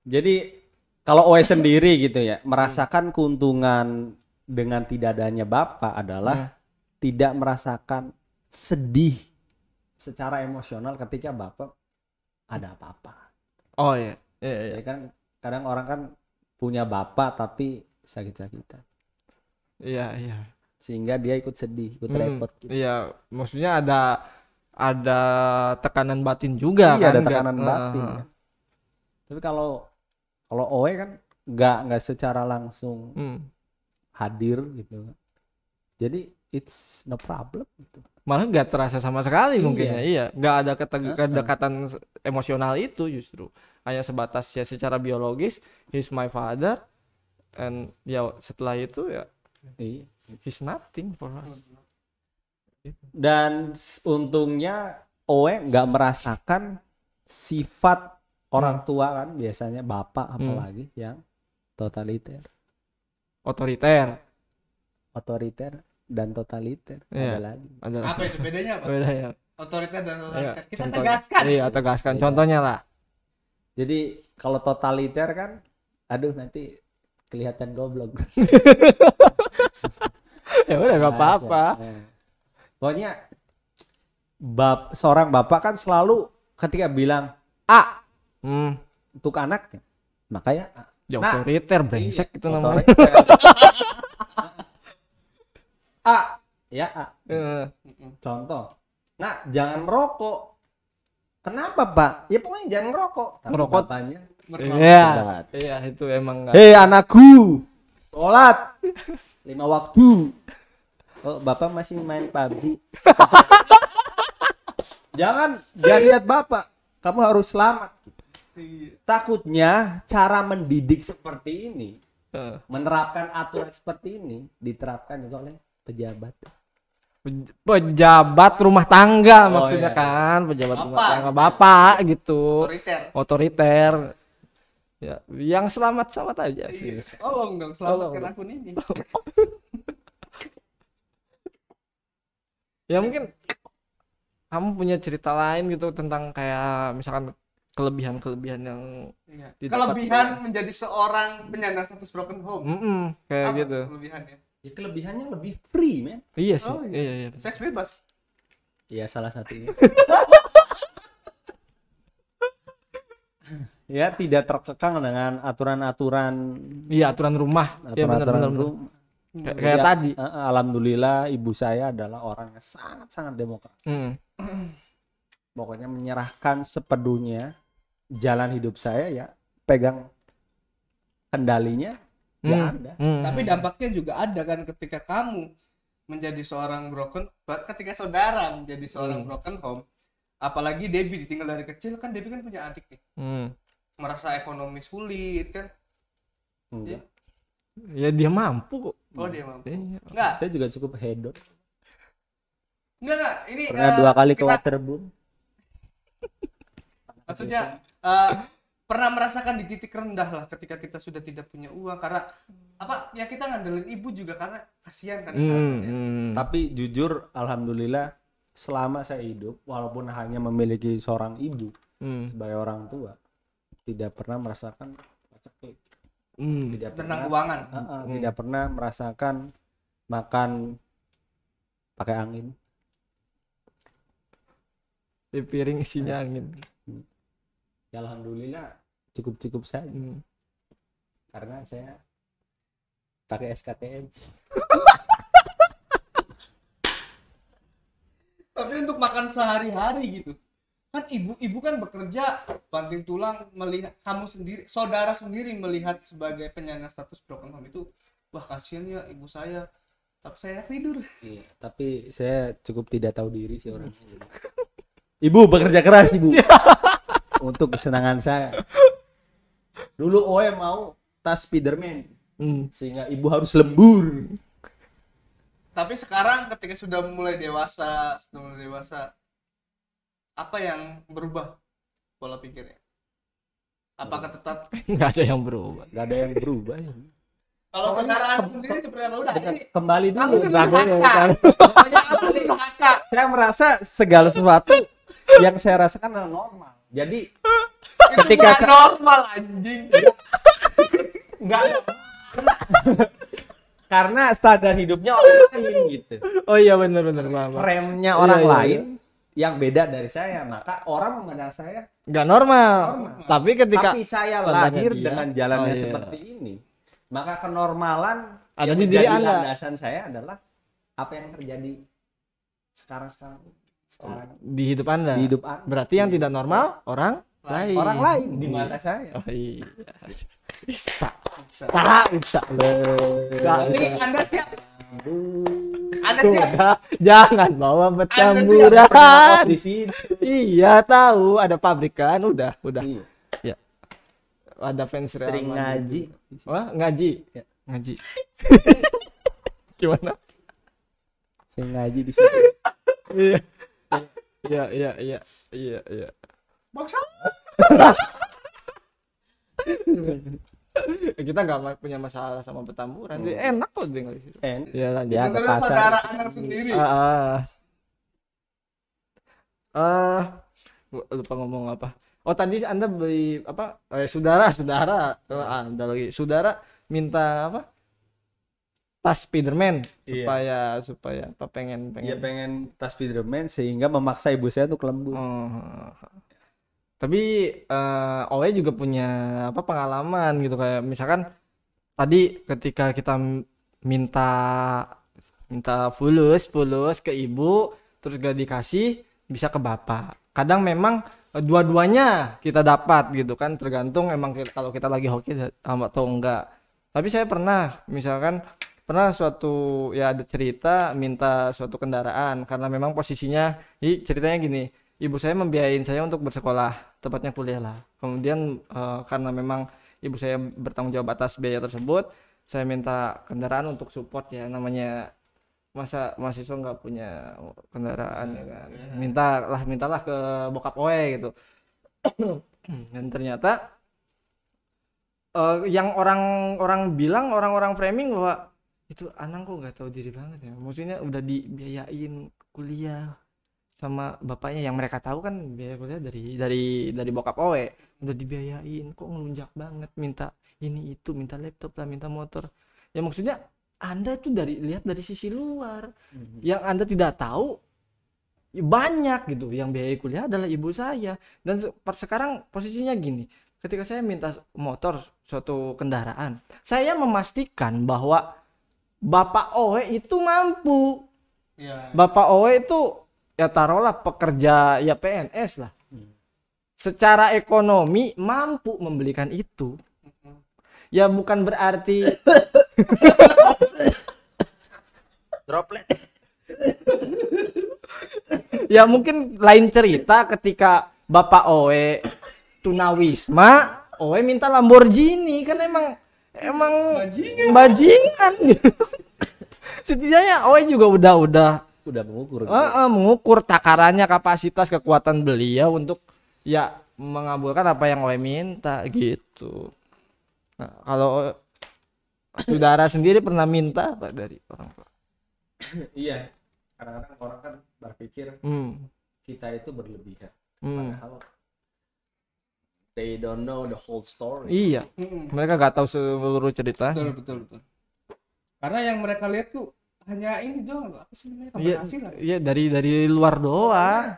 S4: Jadi kalau Owe sendiri gitu ya, merasakan keuntungan dengan tidak adanya bapak adalah tidak merasakan sedih secara emosional ketika bapak ada apa-apa.
S3: oh iya. Iya.
S4: Ya kan kadang orang kan punya bapak tapi sakit-sakitan.
S3: Iya.
S4: Sehingga dia ikut sedih, ikut repot gitu.
S3: Iya, maksudnya ada tekanan batin juga
S4: Iya,
S3: kan.
S4: ada tekanan batin. Kan. Tapi kalau Owe kan nggak secara langsung hadir gitu. Jadi it's no problem gitu.
S3: Malah nggak terasa sama sekali mungkin ya.
S4: Iya.
S3: Iya, nggak ada kedekatan emosional itu justru. Hanya sebatas ya secara biologis he's my father, and ya setelah itu ya
S4: Iya.
S3: he's nothing for us.
S4: Dan untungnya Owe nggak merasakan sifat orang tua kan, biasanya bapak apalagi yang totaliter. Otoriter dan totaliter.
S3: Iya.
S4: Ada lagi.
S2: Apa itu bedanya apa?
S3: Beda ya.
S2: Otoriter dan
S3: Iya,
S2: totaliter. Kita
S3: contohnya.
S2: tegaskan.
S3: Iya, tegaskan. Contohnya lah.
S4: Jadi kalau totaliter kan, aduh nanti kelihatan goblok.
S3: Ya udah nggak apa-apa.
S4: Pokoknya seorang bapak kan selalu ketika bilang A untuk anaknya, makanya A.
S3: Ya
S4: Nah,
S3: otoriter brengsek itu namanya.
S4: Otoriter. A, ya A. Contoh, nah jangan merokok. Kenapa Pak? Ya pokoknya jangan ngerokok. Tapi
S3: Ngerokok.
S4: bapaknya,
S3: Iya. Iya, itu emang nggak.
S4: hei anakku, sholat 5 waktu. Oh bapak masih main PUBG. Jangan lihat bapak. Kamu harus selamat. Takutnya cara mendidik seperti ini, menerapkan aturan seperti ini diterapkan juga oleh pejabat.
S3: Pejabat rumah tangga maksudnya
S4: iya.
S3: kan, pejabat rumah
S2: Bapak.
S3: tangga bapak gitu.
S2: Otoriter.
S3: Otoriter. Ya, yang selamat-selamat aja sih.
S2: Iya. Tolong dong selamatkan
S3: Tolong.
S2: akun ini.
S3: Ya mungkin kamu punya cerita lain gitu tentang kayak misalkan kelebihan-kelebihan yang
S2: Iya.
S3: Didapat
S2: Kelebihan menjadi seorang penyandang status broken home.
S3: kayak
S2: Apa
S3: gitu.
S2: tuh kelebihannya?
S4: Ya kelebihannya lebih free, men.
S3: Iya sih.
S2: Oh,
S3: Iya.
S2: Seks bebas.
S4: Ya salah satunya. Ya tidak terkekang dengan aturan-aturan
S3: Iya, aturan rumah. Iya benar.
S4: rumah.
S3: Kayak
S4: Ya,
S3: tadi.
S4: Alhamdulillah ibu saya adalah orang yang sangat-sangat demokrat.
S3: Hmm.
S4: Pokoknya menyerahkan sepenuhnya jalan hidup saya, ya pegang kendalinya, ya Anda.
S2: Tapi dampaknya juga ada kan ketika kamu menjadi seorang ketika saudara menjadi seorang broken home. Apalagi Debbie ditinggal dari kecil, kan Debbie kan punya adik nih. Merasa ekonomi sulit kan.
S4: Enggak.
S3: Ya dia mampu kok.
S2: Oh dia mampu.
S3: Iya.
S2: Enggak,
S4: Saya juga cukup hedon.
S2: enggak. Ini
S4: Pernah 2 kali ke
S2: kita-
S4: waterboom.
S2: Maksudnya pernah merasakan di titik rendah lah ketika kita sudah tidak punya uang karena apa ya, kita ngandelin ibu juga karena kasihan kan.
S4: Tapi jujur alhamdulillah selama saya hidup, walaupun hanya memiliki seorang ibu sebagai orang tua, tidak pernah merasakan paceklik. Tidak
S2: Tentang
S4: pernah
S2: keuangan.
S4: tidak pernah merasakan makan pakai angin.
S3: Di piring isinya angin.
S4: Ya alhamdulillah cukup saja. Karena saya pakai SKTM.
S2: Tapi untuk makan sehari-hari gitu kan, ibu kan bekerja banting tulang, melihat kamu sendiri, saudara sendiri melihat sebagai penyandang status broken home itu, wah kasihan ya ibu saya, tapi saya tidur.
S4: Iya, tapi saya cukup tidak tahu diri sih orangnya. Ibu bekerja keras ibu untuk kesenangan saya. Dulu Oe mau tas Spiderman, sehingga ibu harus lembur.
S2: Tapi sekarang ketika sudah mulai dewasa, apa yang berubah pola pikirnya? Apakah tetap
S3: Nggak ada yang berubah.
S4: Gak ada yang berubah ya.
S2: kalau kendaraan sendiri seperti apa? Udah ini
S4: Kembali
S2: kamu
S4: dulu.
S2: durhaka. Pokoknya kamu durhaka.
S4: Saya merasa segala sesuatu yang saya rasakan adalah normal. Jadi
S2: Ketika normal anjing.
S4: enggak karena standar hidupnya orang lain gitu.
S3: Oh iya benar maaf.
S4: Remnya orang
S3: Iya, iya,
S4: lain yang beda dari saya, maka orang memandang saya
S3: Nggak normal. Tapi ketika
S4: tapi saya
S3: standarnya
S4: lahir
S3: dia.
S4: dengan jalannya
S3: Oh, iya.
S4: seperti ini, maka kenormalan
S3: Ada
S4: yang
S3: di diri
S4: menjadi
S3: Anda.
S4: landasan saya adalah apa yang terjadi sekarang
S3: di hidup Anda.
S4: di hidup Anda.
S3: Berarti yang tidak normal orang lain.
S4: Orang lain di mata saya.
S3: Oh iya. Bisa.
S2: Ini Anda siap? Anda siap?
S3: Sudah, jangan bawa
S2: Anda
S3: petamburan.
S4: Di sini.
S3: Iya tahu ada pabrikan udah.
S4: Iya.
S3: Ya. Ada fans Real
S4: Sering
S3: Madrid.
S4: ngaji.
S3: Wah, ngaji.
S4: Ya.
S3: Ngaji. Gimana?
S4: Sering ngaji di sini.
S3: Iya.
S2: Bangsa.
S3: Kita nggak punya masalah sama petamburan. Enak kok tinggal di situ. Ya lanjut.
S4: Ya, ada
S2: Menurut
S4: pasar.
S2: saudara Anda sendiri.
S3: Lupa ngomong apa. Oh tadi Anda beli apa? Saudara. Anda lagi. Saudara minta apa? Tas Spiderman
S4: Iya.
S3: supaya apa pengen.
S4: Dia pengen tas Spiderman sehingga memaksa ibu saya untuk lembur.
S3: Oh. Tapi Owe juga punya apa pengalaman gitu, kayak misalkan tadi ketika kita minta fulus ke ibu terus gak dikasih, bisa ke bapak. Kadang memang dua-duanya kita dapat gitu kan, tergantung emang kalau kita lagi hoki atau enggak. Tapi saya pernah suatu ya ada cerita minta suatu kendaraan karena memang posisinya ceritanya gini, ibu saya membiayain saya untuk bersekolah, tepatnya kuliah lah. Kemudian karena memang ibu saya bertanggung jawab atas biaya tersebut, saya minta kendaraan untuk support ya, namanya masa mahasiswa nggak punya kendaraan ya kan, mintalah ke bokap Oe gitu. Dan ternyata yang orang-orang bilang, orang-orang framing bahwa itu Anang kok nggak tahu diri banget ya. Maksudnya udah dibiayain kuliah sama bapaknya, yang mereka tahu kan biaya kuliah dari bokap Owe, udah dibiayain kok ngelunjak banget, minta ini itu, minta laptop lah, minta motor. Ya maksudnya Anda tuh lihat dari sisi luar. Yang Anda tidak tahu banyak gitu, yang biaya kuliah adalah ibu saya. Dan sekarang posisinya gini, ketika saya minta motor, suatu kendaraan, saya memastikan bahwa Bapak Owe itu mampu.
S2: Ya.
S3: Bapak Owe itu ya taruhlah pekerja ya PNS lah, secara ekonomi mampu membelikan itu. Ya bukan berarti
S5: Droplet.
S3: ya mungkin lain cerita ketika Bapak Owe tunawisma, Owe minta Lamborghini, kan emang bajingan gitu. Setidaknya Owe juga
S4: Udah mengukur.
S3: mengukur takarannya, kapasitas, kekuatan beliau untuk ya mengabulkan apa yang Owe minta gitu. Nah, kalau saudara sendiri pernah minta apa dari orang tua?
S4: Iya. Kadang-kadang orang kan berpikir kita itu berlebihan. Padahal they don't know the whole story.
S3: Iya. Mereka nggak tahu seluruh cerita.
S2: Betul. Karena yang mereka lihat tuh hanya ini doang, apa sih namanya,
S3: Iya,
S2: keberhasilan.
S3: iya dari luar doang.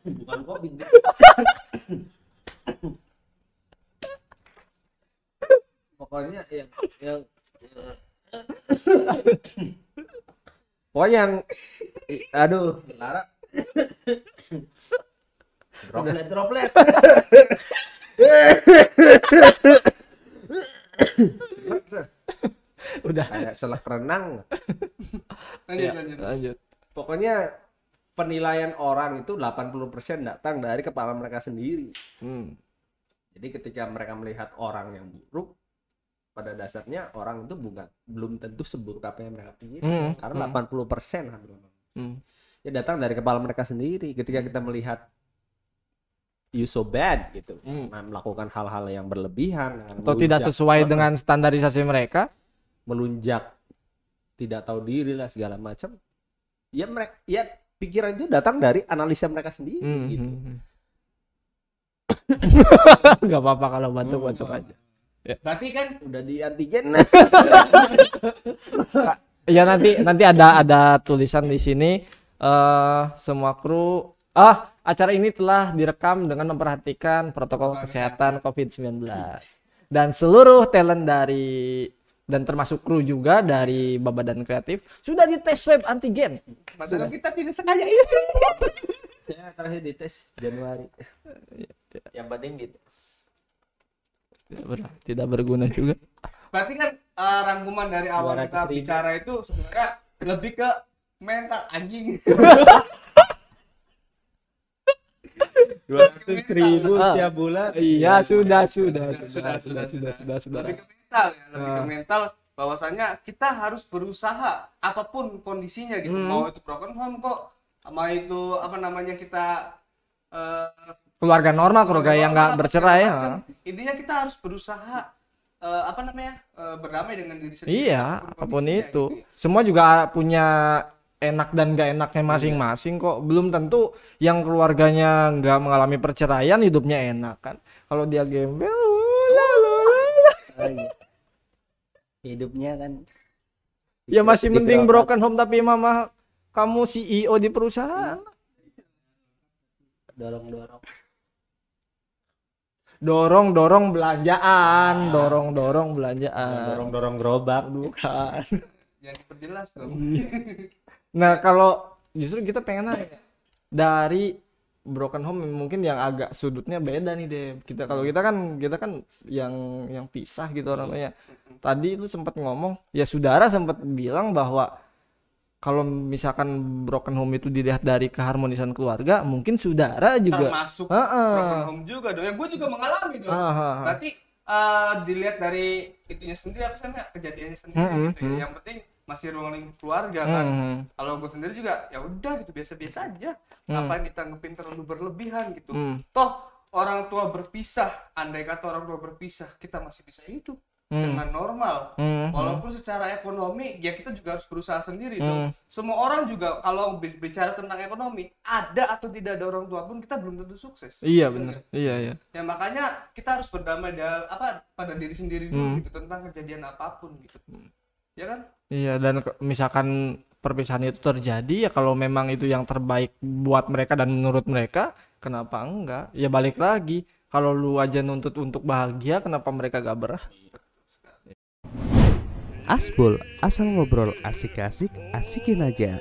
S4: Bukan kopi. Pokoknya yang pokoknya yang aduh, Lara.
S5: Droplet.
S3: Udah.
S4: Kayak selak renang.
S3: Lanjut.
S4: Pokoknya penilaian orang itu 80% datang dari kepala mereka sendiri. Jadi ketika mereka melihat orang yang buruk, pada dasarnya orang itu belum tentu seburuk apa yang mereka pikirkan. Karena 80% hampir ya datang dari kepala mereka sendiri. Ketika kita melihat you so bad gitu, melakukan hal-hal yang berlebihan
S3: Atau tidak sesuai dengan standarisasi mereka,
S4: melunjak, tidak tahu diri lah segala macam. Ya mereka, ya pikiran itu datang dari analisa mereka sendiri gitu.
S3: Nggak apa-apa kalau batuk-batuk aja.
S2: Berarti kan
S4: Udah di antigen.
S3: Ya nanti ada tulisan di sini, semua kru acara ini telah direkam dengan memperhatikan protokol kesehatan COVID-19, dan seluruh talent dan termasuk kru juga dari Babadan Kreatif sudah dites swab antigen.
S2: padahal kita tidak sekaya itu.
S4: Saya terakhir dites Januari. Yang penting dites.
S3: Tidak berguna juga.
S2: Berarti kan rangkuman dari awal kita
S4: 200.000.
S2: bicara itu sebenarnya lebih ke mental anjing.
S4: 200.000 setiap bulan.
S3: Iya, sudah.
S2: Lebih ke mental ya, lebih ke mental, bahwasanya kita harus berusaha apapun kondisinya gitu. Mau itu broken home kok, mau itu apa namanya kita
S3: Keluarga normal, keluarga yang nggak bercerai ya.
S2: Intinya kita harus berusaha berdamai dengan diri sendiri.
S3: Iya, apapun
S2: kondisinya
S3: itu.
S2: gitu ya.
S3: Semua juga punya enak dan gak enaknya masing-masing kok. Belum tentu yang keluarganya nggak mengalami perceraian hidupnya enak kan. Kalau dia gembel,
S5: Hidupnya kan
S3: ya masih mending broken home tapi mama kamu CEO di perusahaan. Dorong belanjaan, dorong belanjaan.
S4: Dorong gerobak.
S3: Bukan.
S2: Yang diperjelas dong.
S3: Nah, kalau justru kita pengen nanya dari broken home mungkin yang agak sudutnya beda nih deh. Kita kan yang pisah gitu orang tuanya. Tadi lu sempat ngomong, ya saudara sempat bilang bahwa kalau misalkan broken home itu dilihat dari keharmonisan keluarga, mungkin saudara juga
S2: termasuk broken home juga dong. Ya gue juga mengalami dong. Berarti dilihat dari itunya sendiri, apa sih namanya, kejadiannya sendiri gitu ya. Yang penting masih ruang lingkup keluarga kan. Kalau gue sendiri juga ya udah gitu biasa-biasa aja. Ngapain ditanggepin terlalu berlebihan gitu. Toh orang tua berpisah, andai kata orang tua berpisah, kita masih bisa hidup dengan normal. Walaupun secara ekonomi ya kita juga harus berusaha sendiri dong. Semua orang juga kalau bicara tentang ekonomi, ada atau tidak ada orang tua pun kita belum tentu sukses.
S3: Iya benar. Iya.
S2: Ya makanya kita harus berdamai pada diri sendiri dulu gitu tentang kejadian apapun gitu. Ya kan?
S3: Iya, dan misalkan perpisahan itu terjadi ya kalau memang itu yang terbaik buat mereka dan menurut mereka, kenapa enggak? Ya balik lagi, kalau lu aja nuntut untuk bahagia, kenapa mereka gak berhak?
S1: Asbol, asal ngobrol asik-asik, asikin aja.